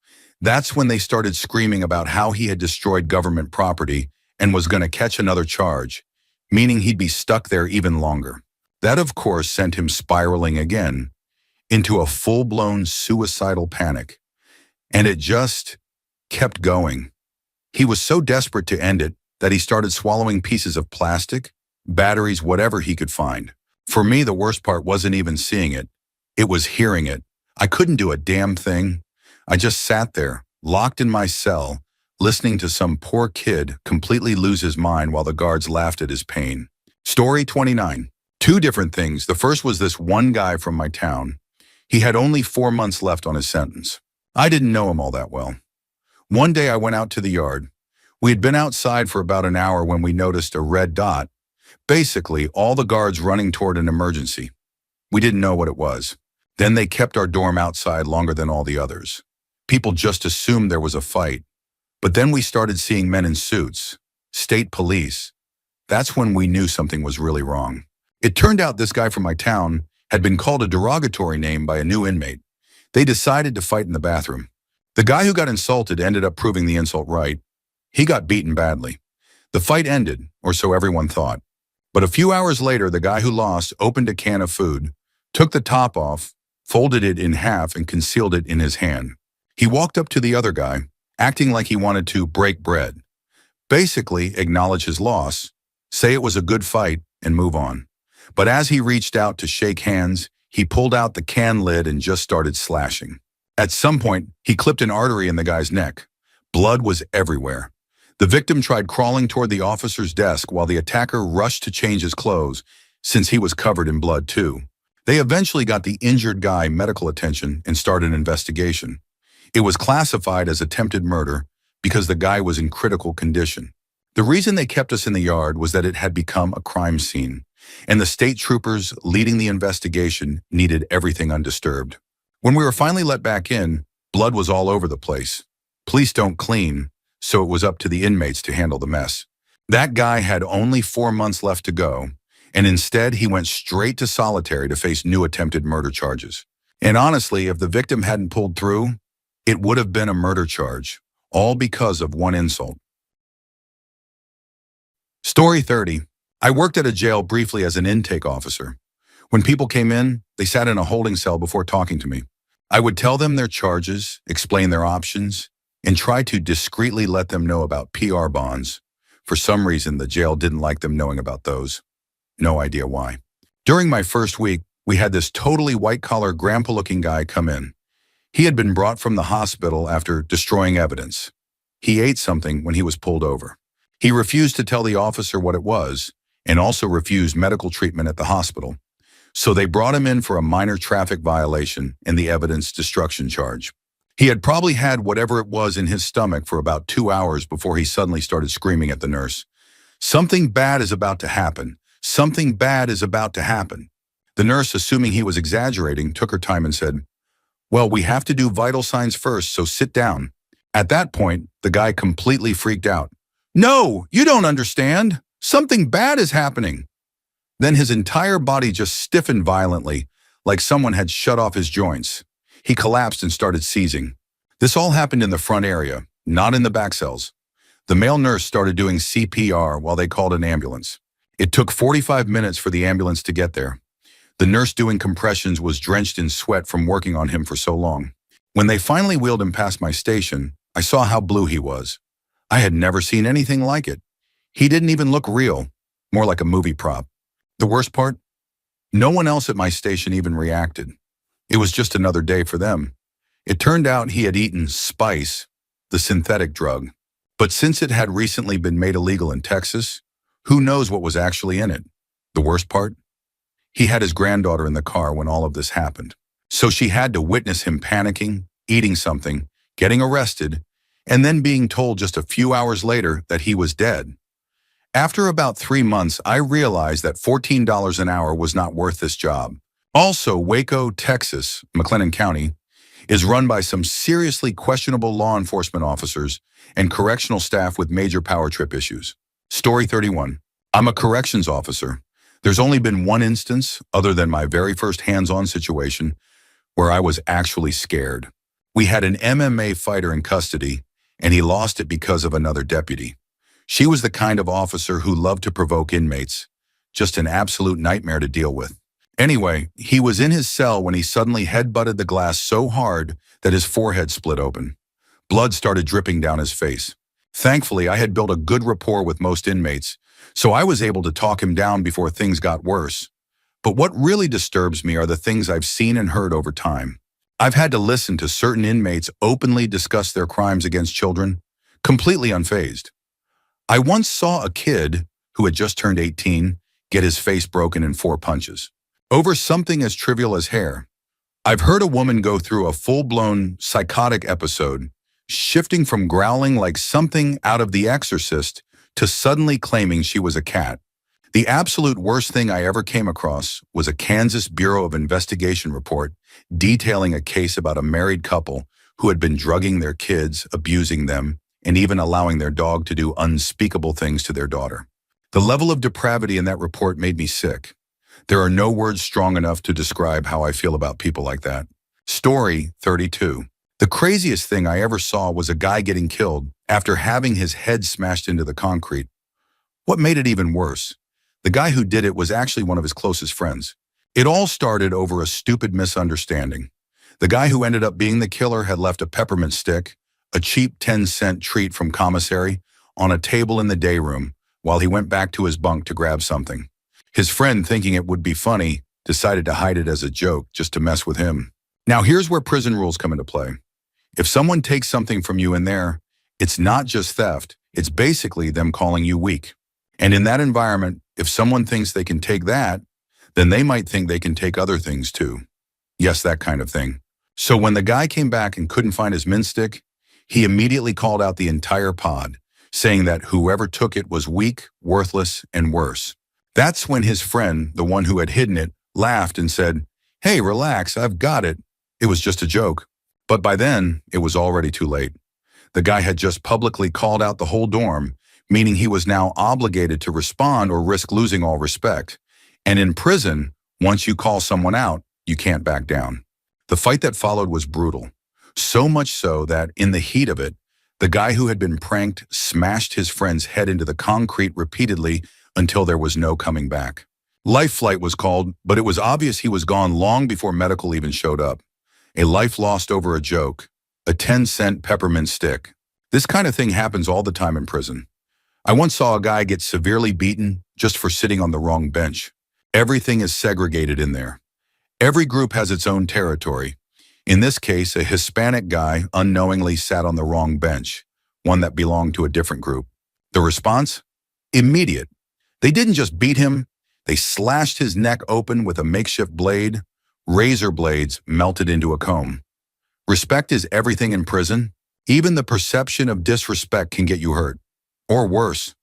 That's when they started screaming about how he had destroyed government property and was going to catch another charge, meaning he'd be stuck there even longer. That, of course, sent him spiraling again into a full-blown suicidal panic. And it just kept going. He was so desperate to end it that he started swallowing pieces of plastic, batteries, whatever he could find. For me, the worst part wasn't even seeing it. It was hearing it. I couldn't do a damn thing. I just sat there, locked in my cell, listening to some poor kid completely lose his mind while the guards laughed at his pain. Story 29. Two different things. The first was this one guy from my town. He had only 4 months left on his sentence. I didn't know him all that well. One day I went out to the yard. We had been outside for about an hour when we noticed a red dot. Basically, all the guards running toward an emergency. We didn't know what it was. Then they kept our dorm outside longer than all the others. People just assumed there was a fight. But then we started seeing men in suits, state police. That's when we knew something was really wrong. It turned out this guy from my town had been called a derogatory name by a new inmate. They decided to fight in the bathroom. The guy who got insulted ended up proving the insult right. He got beaten badly. The fight ended, or so everyone thought. But a few hours later, the guy who lost opened a can of food, took the top off, folded it in half, and concealed it in his hand. He walked up to the other guy, acting like he wanted to break bread. Basically, acknowledge his loss, say it was a good fight, and move on. But as he reached out to shake hands, he pulled out the can lid and just started slashing. At some point, he clipped an artery in the guy's neck. Blood was everywhere. The victim tried crawling toward the officer's desk while the attacker rushed to change his clothes, since he was covered in blood too. They eventually got the injured guy medical attention and started an investigation. It was classified as attempted murder because the guy was in critical condition. The reason they kept us in the yard was that it had become a crime scene, and the state troopers leading the investigation needed everything undisturbed. When we were finally let back in, blood was all over the place. Police don't clean, so it was up to the inmates to handle the mess. That guy had only 4 months left to go, and instead he went straight to solitary to face new attempted murder charges. And honestly, if the victim hadn't pulled through, it would have been a murder charge, all because of one insult. Story 30. I worked at a jail briefly as an intake officer. When people came in, they sat in a holding cell before talking to me. I would tell them their charges, explain their options, and try to discreetly let them know about PR bonds. For some reason, the jail didn't like them knowing about those. No idea why. During my first week, we had this totally white-collar grandpa-looking guy come in. He had been brought from the hospital after destroying evidence. He ate something when he was pulled over. He refused to tell the officer what it was, and also refused medical treatment at the hospital. So they brought him in for a minor traffic violation and the evidence destruction charge. He had probably had whatever it was in his stomach for about 2 hours before he suddenly started screaming at the nurse. "Something bad is about to happen. Something bad is about to happen." The nurse, assuming he was exaggerating, took her time and said, "Well, we have to do vital signs first, so sit down." At that point, the guy completely freaked out. "No, you don't understand. Something bad is happening." Then his entire body just stiffened violently, like someone had shut off his joints. He collapsed and started seizing. This all happened in the front area, not in the back cells. The male nurse started doing CPR while they called an ambulance. It took 45 minutes for the ambulance to get there. The nurse doing compressions was drenched in sweat from working on him for so long. When they finally wheeled him past my station, I saw how blue he was. I had never seen anything like it. He didn't even look real, more like a movie prop. The worst part? No one else at my station even reacted. It was just another day for them. It turned out he had eaten spice, the synthetic drug. But since it had recently been made illegal in Texas, who knows what was actually in it? The worst part? He had his granddaughter in the car when all of this happened. So she had to witness him panicking, eating something, getting arrested, and then being told just a few hours later that he was dead. After about 3 months, I realized that $14 an hour was not worth this job. Also, Waco, Texas, McLennan County, is run by some seriously questionable law enforcement officers and correctional staff with major power trip issues. Story 31. I'm a corrections officer. There's only been one instance, other than my very first hands-on situation, where I was actually scared. We had an MMA fighter in custody, and he lost it because of another deputy. She was the kind of officer who loved to provoke inmates. Just an absolute nightmare to deal with. Anyway, he was in his cell when he suddenly headbutted the glass so hard that his forehead split open. Blood started dripping down his face. Thankfully, I had built a good rapport with most inmates, so I was able to talk him down before things got worse. But what really disturbs me are the things I've seen and heard over time. I've had to listen to certain inmates openly discuss their crimes against children, completely unfazed. I once saw a kid who had just turned 18 get his face broken in 4 punches over something as trivial as hair. I've heard a woman go through a full-blown psychotic episode, shifting from growling like something out of The Exorcist to suddenly claiming she was a cat. The absolute worst thing I ever came across was a Kansas Bureau of Investigation report detailing a case about a married couple who had been drugging their kids, abusing them, and even allowing their dog to do unspeakable things to their daughter. The level of depravity in that report made me sick. There are no words strong enough to describe how I feel about people like that. Story 32. The craziest thing I ever saw was a guy getting killed after having his head smashed into the concrete. What made it even worse? The guy who did it was actually one of his closest friends. It all started over a stupid misunderstanding. The guy who ended up being the killer had left a peppermint stick, a cheap 10-cent treat from commissary, on a table in the day room while he went back to his bunk to grab something. His friend, thinking it would be funny, decided to hide it as a joke just to mess with him. Now here's where prison rules come into play. If someone takes something from you in there, it's not just theft, it's basically them calling you weak. And in that environment, if someone thinks they can take that, then they might think they can take other things too. Yes, that kind of thing. So when the guy came back and couldn't find his mint stick, he immediately called out the entire pod, saying that whoever took it was weak, worthless, and worse. That's when his friend, the one who had hidden it, laughed and said, "Hey, relax, I've got it. It was just a joke." But by then, it was already too late. The guy had just publicly called out the whole dorm, meaning he was now obligated to respond or risk losing all respect. And in prison, once you call someone out, you can't back down. The fight that followed was brutal. So much so that, in the heat of it, the guy who had been pranked smashed his friend's head into the concrete repeatedly until there was no coming back. Life flight was called, but it was obvious he was gone long before medical even showed up. A life lost over a joke, a 10-cent peppermint stick. This kind of thing happens all the time in prison. I once saw a guy get severely beaten just for sitting on the wrong bench. Everything is segregated in there. Every group has its own territory. In this case, a Hispanic guy unknowingly sat on the wrong bench, one that belonged to a different group. The response? Immediate. They didn't just beat him, they slashed his neck open with a makeshift blade. Razor blades melted into a comb. Respect is everything in prison. Even the perception of disrespect can get you hurt. Or worse.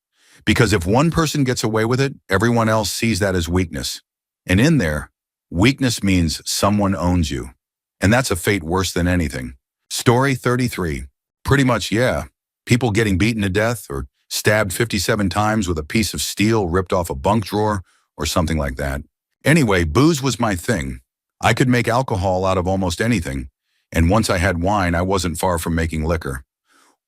Because if one person gets away with it, everyone else sees that as weakness. And in there, weakness means someone owns you. And that's a fate worse than anything. Story 33. Pretty much, yeah. People getting beaten to death or stabbed 57 times with a piece of steel ripped off a bunk drawer or something like that. Anyway, booze was my thing. I could make alcohol out of almost anything. And once I had wine, I wasn't far from making liquor.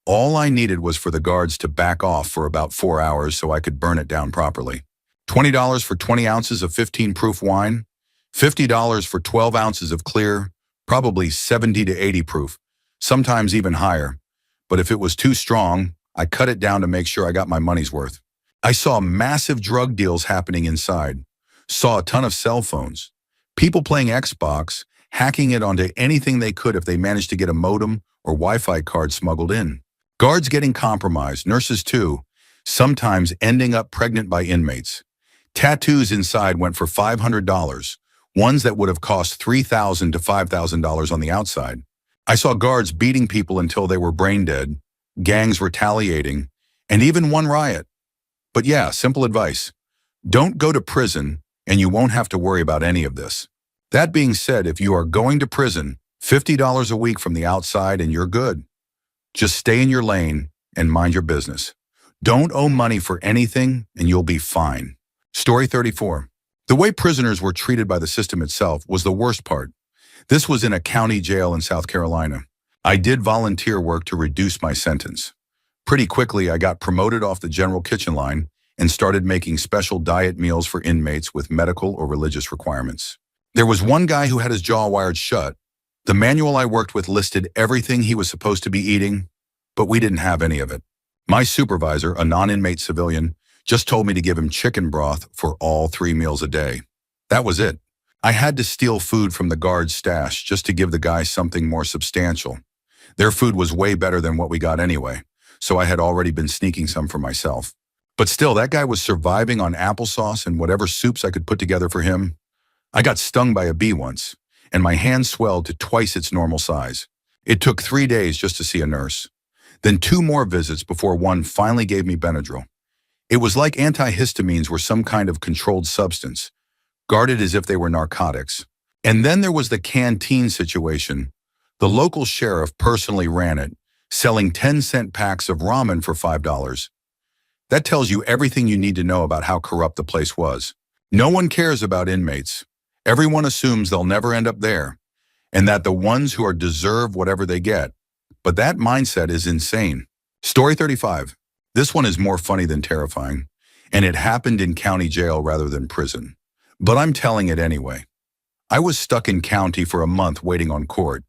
All I needed was for the guards to back off for about 4 hours so I could burn it down properly. $20 for 20 ounces of 15 proof wine, $50 for 12 ounces of clear, probably 70 to 80 proof, sometimes even higher. But if it was too strong, I cut it down to make sure I got my money's worth. I saw massive drug deals happening inside, saw a ton of cell phones, people playing Xbox, hacking it onto anything they could if they managed to get a modem or Wi-Fi card smuggled in. Guards getting compromised, nurses too, sometimes ending up pregnant by inmates. Tattoos inside went for $500, ones that would have cost $3,000 to $5,000 on the outside. I saw guards beating people until they were brain dead, gangs retaliating, and even one riot. But yeah, simple advice. Don't go to prison and you won't have to worry about any of this. That being said, if you are going to prison, $50 a week from the outside and you're good. Just stay in your lane and mind your business. Don't owe money for anything and you'll be fine. Story 34. The way prisoners were treated by the system itself was the worst part. This was in a county jail in South Carolina. I did volunteer work to reduce my sentence. Pretty quickly, I got promoted off the general kitchen line and started making special diet meals for inmates with medical or religious requirements. There was one guy who had his jaw wired shut. The manual I worked with listed everything he was supposed to be eating, but we didn't have any of it. My supervisor, a non-inmate civilian, just told me to give him chicken broth for all 3 meals a day. That was it. I had to steal food from the guard's stash just to give the guy something more substantial. Their food was way better than what we got anyway, so I had already been sneaking some for myself. But still, that guy was surviving on applesauce and whatever soups I could put together for him. I got stung by a bee once, and my hand swelled to twice its normal size. It took 3 days just to see a nurse. Then 2 more visits before one finally gave me Benadryl. It was like antihistamines were some kind of controlled substance, guarded as if they were narcotics. And then there was the canteen situation. The local sheriff personally ran it, selling 10-cent packs of ramen for $5. That tells you everything you need to know about how corrupt the place was. No one cares about inmates. Everyone assumes they'll never end up there, and that the ones who are deserve whatever they get. But that mindset is insane. Story 35. This one is more funny than terrifying, and it happened in county jail rather than prison. But I'm telling it anyway. I was stuck in county for a month waiting on court.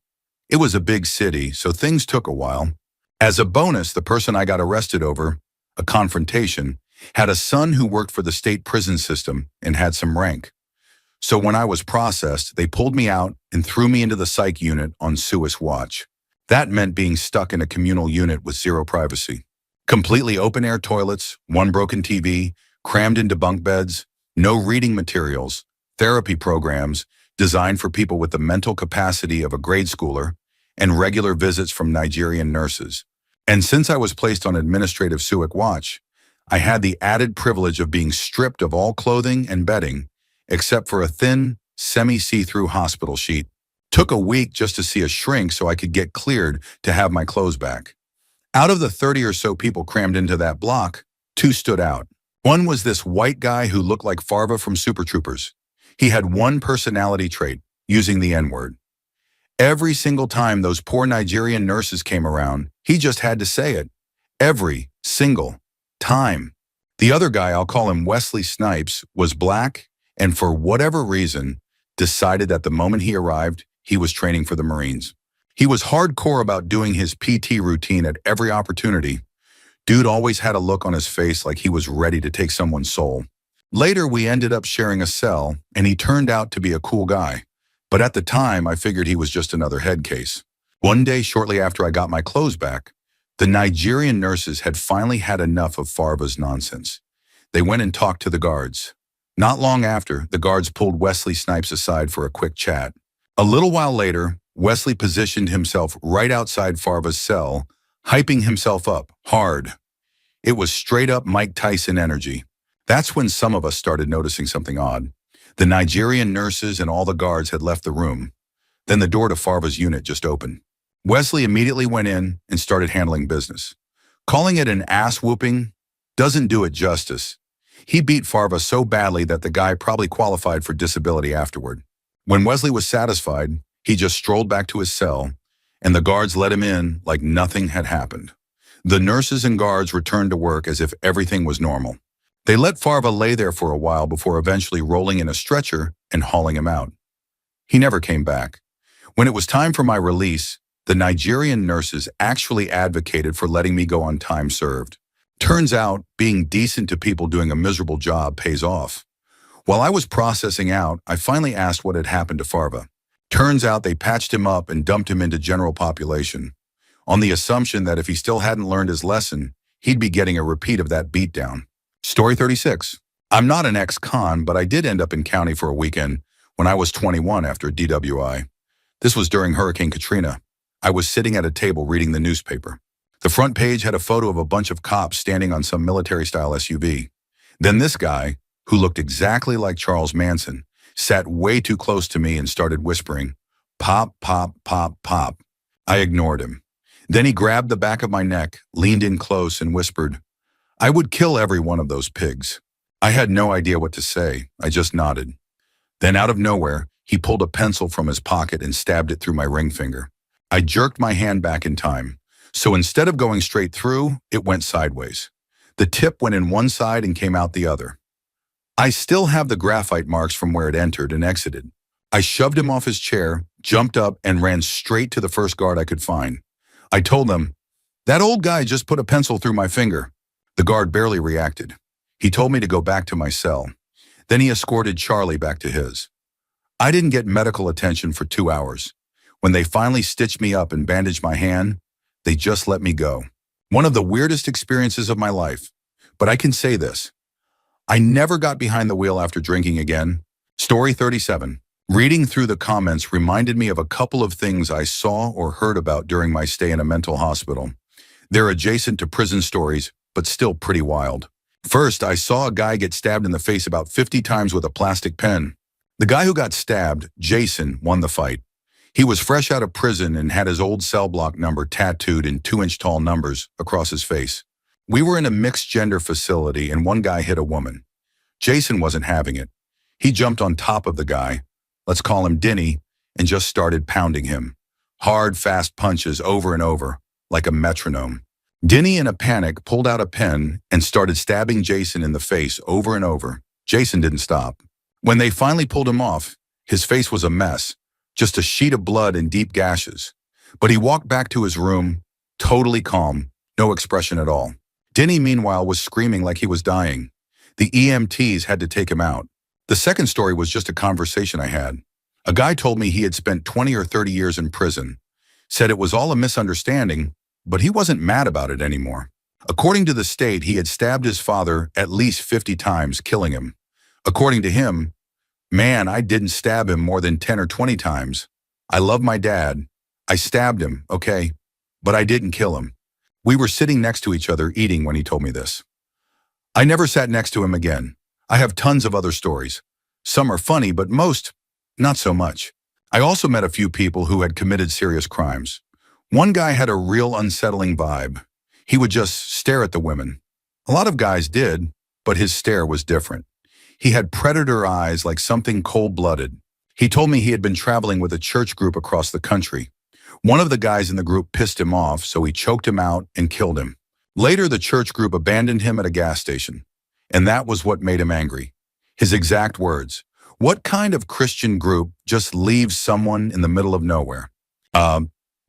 It was a big city, so things took a while. As a bonus, the person I got arrested over, a confrontation, had a son who worked for the state prison system and had some rank. So when I was processed, they pulled me out and threw me into the psych unit on Suis watch. That meant being stuck in a communal unit with zero privacy. Completely open-air toilets, 1 broken TV, crammed into bunk beds, no reading materials, therapy programs designed for people with the mental capacity of a grade schooler, and regular visits from Nigerian nurses. And since I was placed on administrative Suis watch, I had the added privilege of being stripped of all clothing and bedding, except for a thin, semi-see-through hospital sheet. Took a week just to see a shrink so I could get cleared to have my clothes back. Out of the 30 or so people crammed into that block, 2 stood out. One was this white guy who looked like Farva from Super Troopers. He had one personality trait, using the N-word. Every single time those poor Nigerian nurses came around, he just had to say it. Every single time. The other guy, I'll call him Wesley Snipes, was black and for whatever reason, decided that the moment he arrived, he was training for the Marines. He was hardcore about doing his PT routine at every opportunity. Dude always had a look on his face like he was ready to take someone's soul. Later, we ended up sharing a cell, and he turned out to be a cool guy. But at the time, I figured he was just another head case. One day, shortly after I got my clothes back, the Nigerian nurses had finally had enough of Farva's nonsense. They went and talked to the guards. Not long after, the guards pulled Wesley Snipes aside for a quick chat. A little while later, Wesley positioned himself right outside Farva's cell, hyping himself up hard. It was straight up Mike Tyson energy. That's when some of us started noticing something odd. The Nigerian nurses and all the guards had left the room. Then the door to Farva's unit just opened. Wesley immediately went in and started handling business. Calling it an ass whooping doesn't do it justice. He beat Farva so badly that the guy probably qualified for disability afterward. When Wesley was satisfied, he just strolled back to his cell, and the guards let him in like nothing had happened. The nurses and guards returned to work as if everything was normal. They let Farva lay there for a while before eventually rolling in a stretcher and hauling him out. He never came back. When it was time for my release, the Nigerian nurses actually advocated for letting me go on time served. Turns out, being decent to people doing a miserable job pays off. While I was processing out, I finally asked what had happened to Farva. Turns out they patched him up and dumped him into general population, on the assumption that if he still hadn't learned his lesson, he'd be getting a repeat of that beatdown. Story 36. I'm not an ex-con, but I did end up in county for a weekend when I was 21 after a DWI. This was during Hurricane Katrina. I was sitting at a table reading the newspaper. The front page had a photo of a bunch of cops standing on some military-style SUV. Then this guy, who looked exactly like Charles Manson, sat way too close to me and started whispering, "Pop, pop, pop, pop." I ignored him. Then he grabbed the back of my neck, leaned in close, and whispered, "I would kill every one of those pigs." I had no idea what to say. I just nodded. Then out of nowhere, he pulled a pencil from his pocket and stabbed it through my ring finger. I jerked my hand back in time. So instead of going straight through, it went sideways. The tip went in one side and came out the other. I still have the graphite marks from where it entered and exited. I shoved him off his chair, jumped up, and ran straight to the first guard I could find. I told them, "That old guy just put a pencil through my finger." The guard barely reacted. He told me to go back to my cell. Then he escorted Charlie back to his. I didn't get medical attention for 2 hours. When they finally stitched me up and bandaged my hand, they just let me go. One of the weirdest experiences of my life. But I can say this. I never got behind the wheel after drinking again. Story 37. Reading through the comments reminded me of a couple of things I saw or heard about during my stay in a mental hospital. They're adjacent to prison stories, but still pretty wild. First, I saw a guy get stabbed in the face about 50 times with a plastic pen. The guy who got stabbed, Jason, won the fight. He was fresh out of prison and had his old cell block number tattooed in 2-inch tall numbers across his face. We were in a mixed-gender facility and one guy hit a woman. Jason wasn't having it. He jumped on top of the guy, let's call him Denny, and just started pounding him. Hard, fast punches over and over, like a metronome. Denny, in a panic, pulled out a pen and started stabbing Jason in the face over and over. Jason didn't stop. When they finally pulled him off, his face was a mess, just a sheet of blood and deep gashes. But he walked back to his room, totally calm, no expression at all. Denny, meanwhile, was screaming like he was dying. The EMTs had to take him out. The second story was just a conversation I had. A guy told me he had spent 20 or 30 years in prison, said it was all a misunderstanding, but he wasn't mad about it anymore. According to the state, he had stabbed his father at least 50 times, killing him. According to him, "Man, I didn't stab him more than 10 or 20 times. I love my dad. I stabbed him, okay, but I didn't kill him." We were sitting next to each other eating when he told me this. I never sat next to him again. I have tons of other stories. Some are funny, but most, not so much. I also met a few people who had committed serious crimes. One guy had a real unsettling vibe. He would just stare at the women. A lot of guys did, but his stare was different. He had predator eyes like something cold-blooded. He told me he had been traveling with a church group across the country. One of the guys in the group pissed him off, so he choked him out and killed him. Later, the church group abandoned him at a gas station, and that was what made him angry. His exact words, "What kind of Christian group just leaves someone in the middle of nowhere?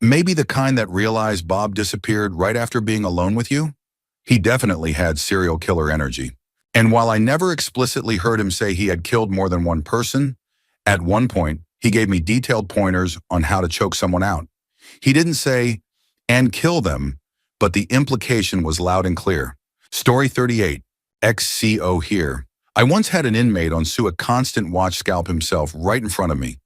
Maybe the kind that realized Bob disappeared right after being alone with you?" He definitely had serial killer energy. And while I never explicitly heard him say he had killed more than one person, at one point, he gave me detailed pointers on how to choke someone out. He didn't say, "and kill them," but the implication was loud and clear. Story 38, XCO here. I once had an inmate on Sue a constant watch scalp himself right in front of me.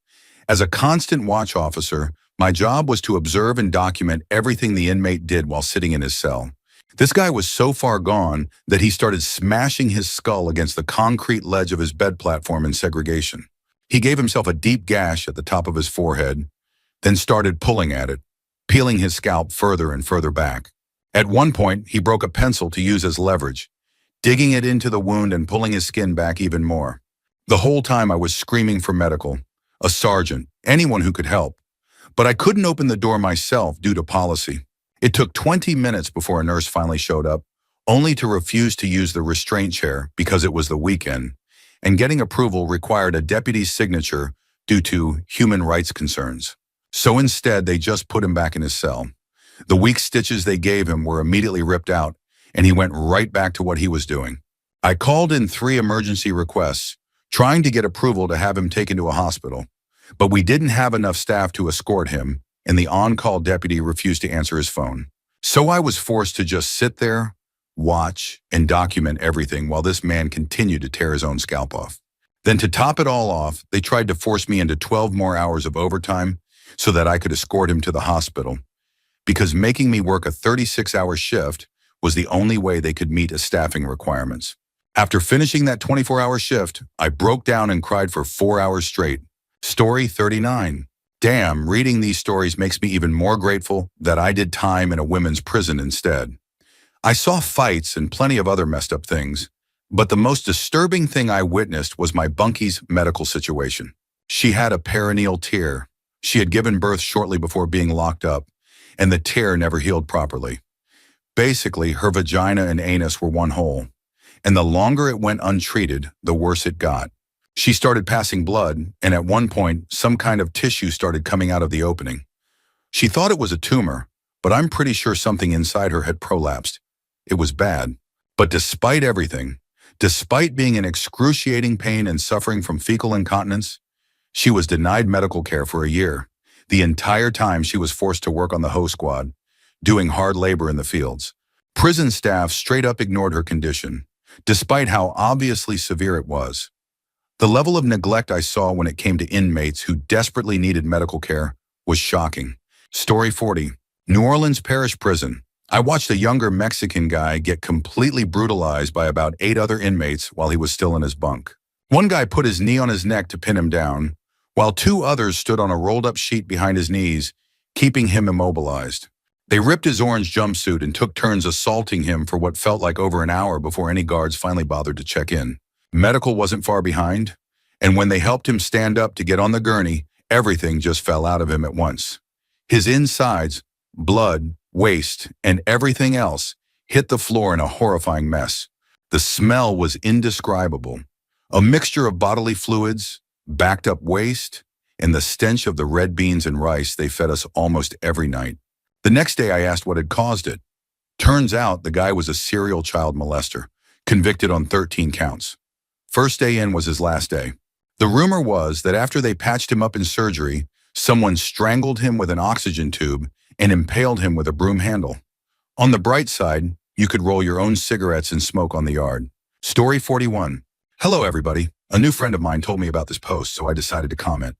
As a constant watch officer, my job was to observe and document everything the inmate did while sitting in his cell. This guy was so far gone that he started smashing his skull against the concrete ledge of his bed platform in segregation. He gave himself a deep gash at the top of his forehead, then started pulling at it, peeling his scalp further and further back. At one point, he broke a pencil to use as leverage, digging it into the wound and pulling his skin back even more. The whole time I was screaming for medical, a sergeant, anyone who could help. But I couldn't open the door myself due to policy. It took 20 minutes before a nurse finally showed up, only to refuse to use the restraint chair because it was the weekend, and getting approval required a deputy's signature due to human rights concerns. So instead, they just put him back in his cell. The weak stitches they gave him were immediately ripped out, and he went right back to what he was doing. I called in 3 emergency requests, trying to get approval to have him taken to a hospital. But we didn't have enough staff to escort him, and the on-call deputy refused to answer his phone. So I was forced to just sit there, watch, and document everything while this man continued to tear his own scalp off. Then to top it all off, they tried to force me into 12 more hours of overtime so that I could escort him to the hospital, because making me work a 36-hour shift was the only way they could meet his staffing requirements. After finishing that 24-hour shift, I broke down and cried for 4 hours straight. Story 39. Damn, reading these stories makes me even more grateful that I did time in a women's prison instead. I saw fights and plenty of other messed up things, but the most disturbing thing I witnessed was my bunkie's medical situation. She had a perineal tear. She had given birth shortly before being locked up, and the tear never healed properly. Basically, her vagina and anus were one hole, and the longer it went untreated, the worse it got. She started passing blood, and at one point, some kind of tissue started coming out of the opening. She thought it was a tumor, but I'm pretty sure something inside her had prolapsed. It was bad. But despite everything, despite being in excruciating pain and suffering from fecal incontinence, she was denied medical care for a year. The entire time she was forced to work on the hoe squad, doing hard labor in the fields. Prison staff straight up ignored her condition, despite how obviously severe it was. The level of neglect I saw when it came to inmates who desperately needed medical care was shocking. Story 40. New Orleans Parish Prison. I watched a younger Mexican guy get completely brutalized by about 8 other inmates while he was still in his bunk. One guy put his knee on his neck to pin him down, while 2 others stood on a rolled-up sheet behind his knees, keeping him immobilized. They ripped his orange jumpsuit and took turns assaulting him for what felt like over an hour before any guards finally bothered to check in. Medical wasn't far behind, and when they helped him stand up to get on the gurney, everything just fell out of him at once. His insides, blood, waste, and everything else hit the floor in a horrifying mess. The smell was indescribable. A mixture of bodily fluids, backed up waste, and the stench of the red beans and rice they fed us almost every night. The next day I asked what had caused it. Turns out the guy was a serial child molester, convicted on 13 counts. First day in was his last day. The rumor was that after they patched him up in surgery, someone strangled him with an oxygen tube and impaled him with a broom handle. On the bright side, you could roll your own cigarettes and smoke on the yard. Story 41. Hello everybody. A new friend of mine told me about this post, so I decided to comment.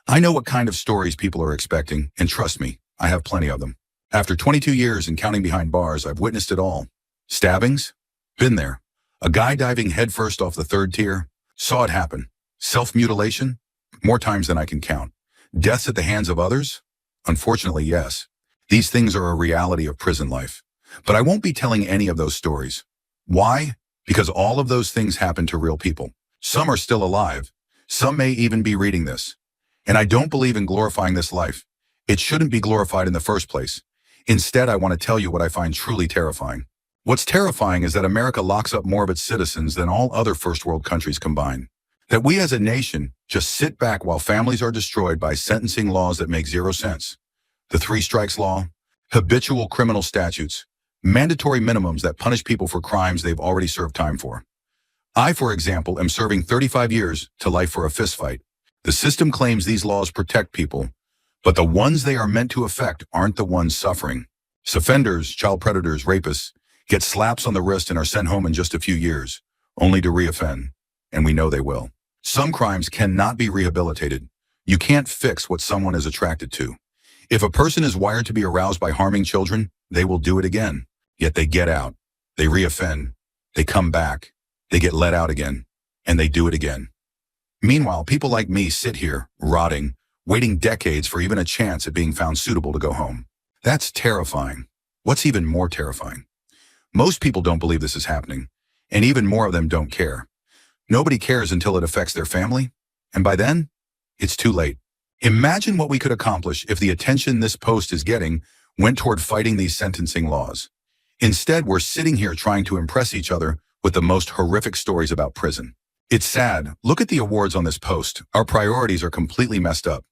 I know what kind of stories people are expecting, and trust me, I have plenty of them. After 22 years and counting behind bars, I've witnessed it all. Stabbings? Been there. A guy diving headfirst off the 3rd tier? Saw it happen. Self-mutilation? More times than I can count. Deaths at the hands of others? Unfortunately, yes. These things are a reality of prison life. But I won't be telling any of those stories. Why? Because all of those things happen to real people. Some are still alive. Some may even be reading this. And I don't believe in glorifying this life. It shouldn't be glorified in the first place. Instead, I want to tell you what I find truly terrifying. What's terrifying is that America locks up more of its citizens than all other first world countries combined. That we as a nation just sit back while families are destroyed by sentencing laws that make zero sense. The 3 strikes law, habitual criminal statutes, mandatory minimums that punish people for crimes they've already served time for. I, for example, am serving 35 years to life for a fistfight. The system claims these laws protect people, but the ones they are meant to affect aren't the ones suffering. Offenders, child predators, rapists, get slaps on the wrist and are sent home in just a few years, only to reoffend, and we know they will. Some crimes cannot be rehabilitated. You can't fix what someone is attracted to. If a person is wired to be aroused by harming children, they will do it again. Yet they get out, they reoffend, they come back, they get let out again, and they do it again. Meanwhile, people like me sit here, rotting, waiting decades for even a chance at being found suitable to go home. That's terrifying. What's even more terrifying? Most people don't believe this is happening, and even more of them don't care. Nobody cares until it affects their family, and by then, it's too late. Imagine what we could accomplish if the attention this post is getting went toward fighting these sentencing laws. Instead, we're sitting here trying to impress each other with the most horrific stories about prison. It's sad. Look at the awards on this post. Our priorities are completely messed up.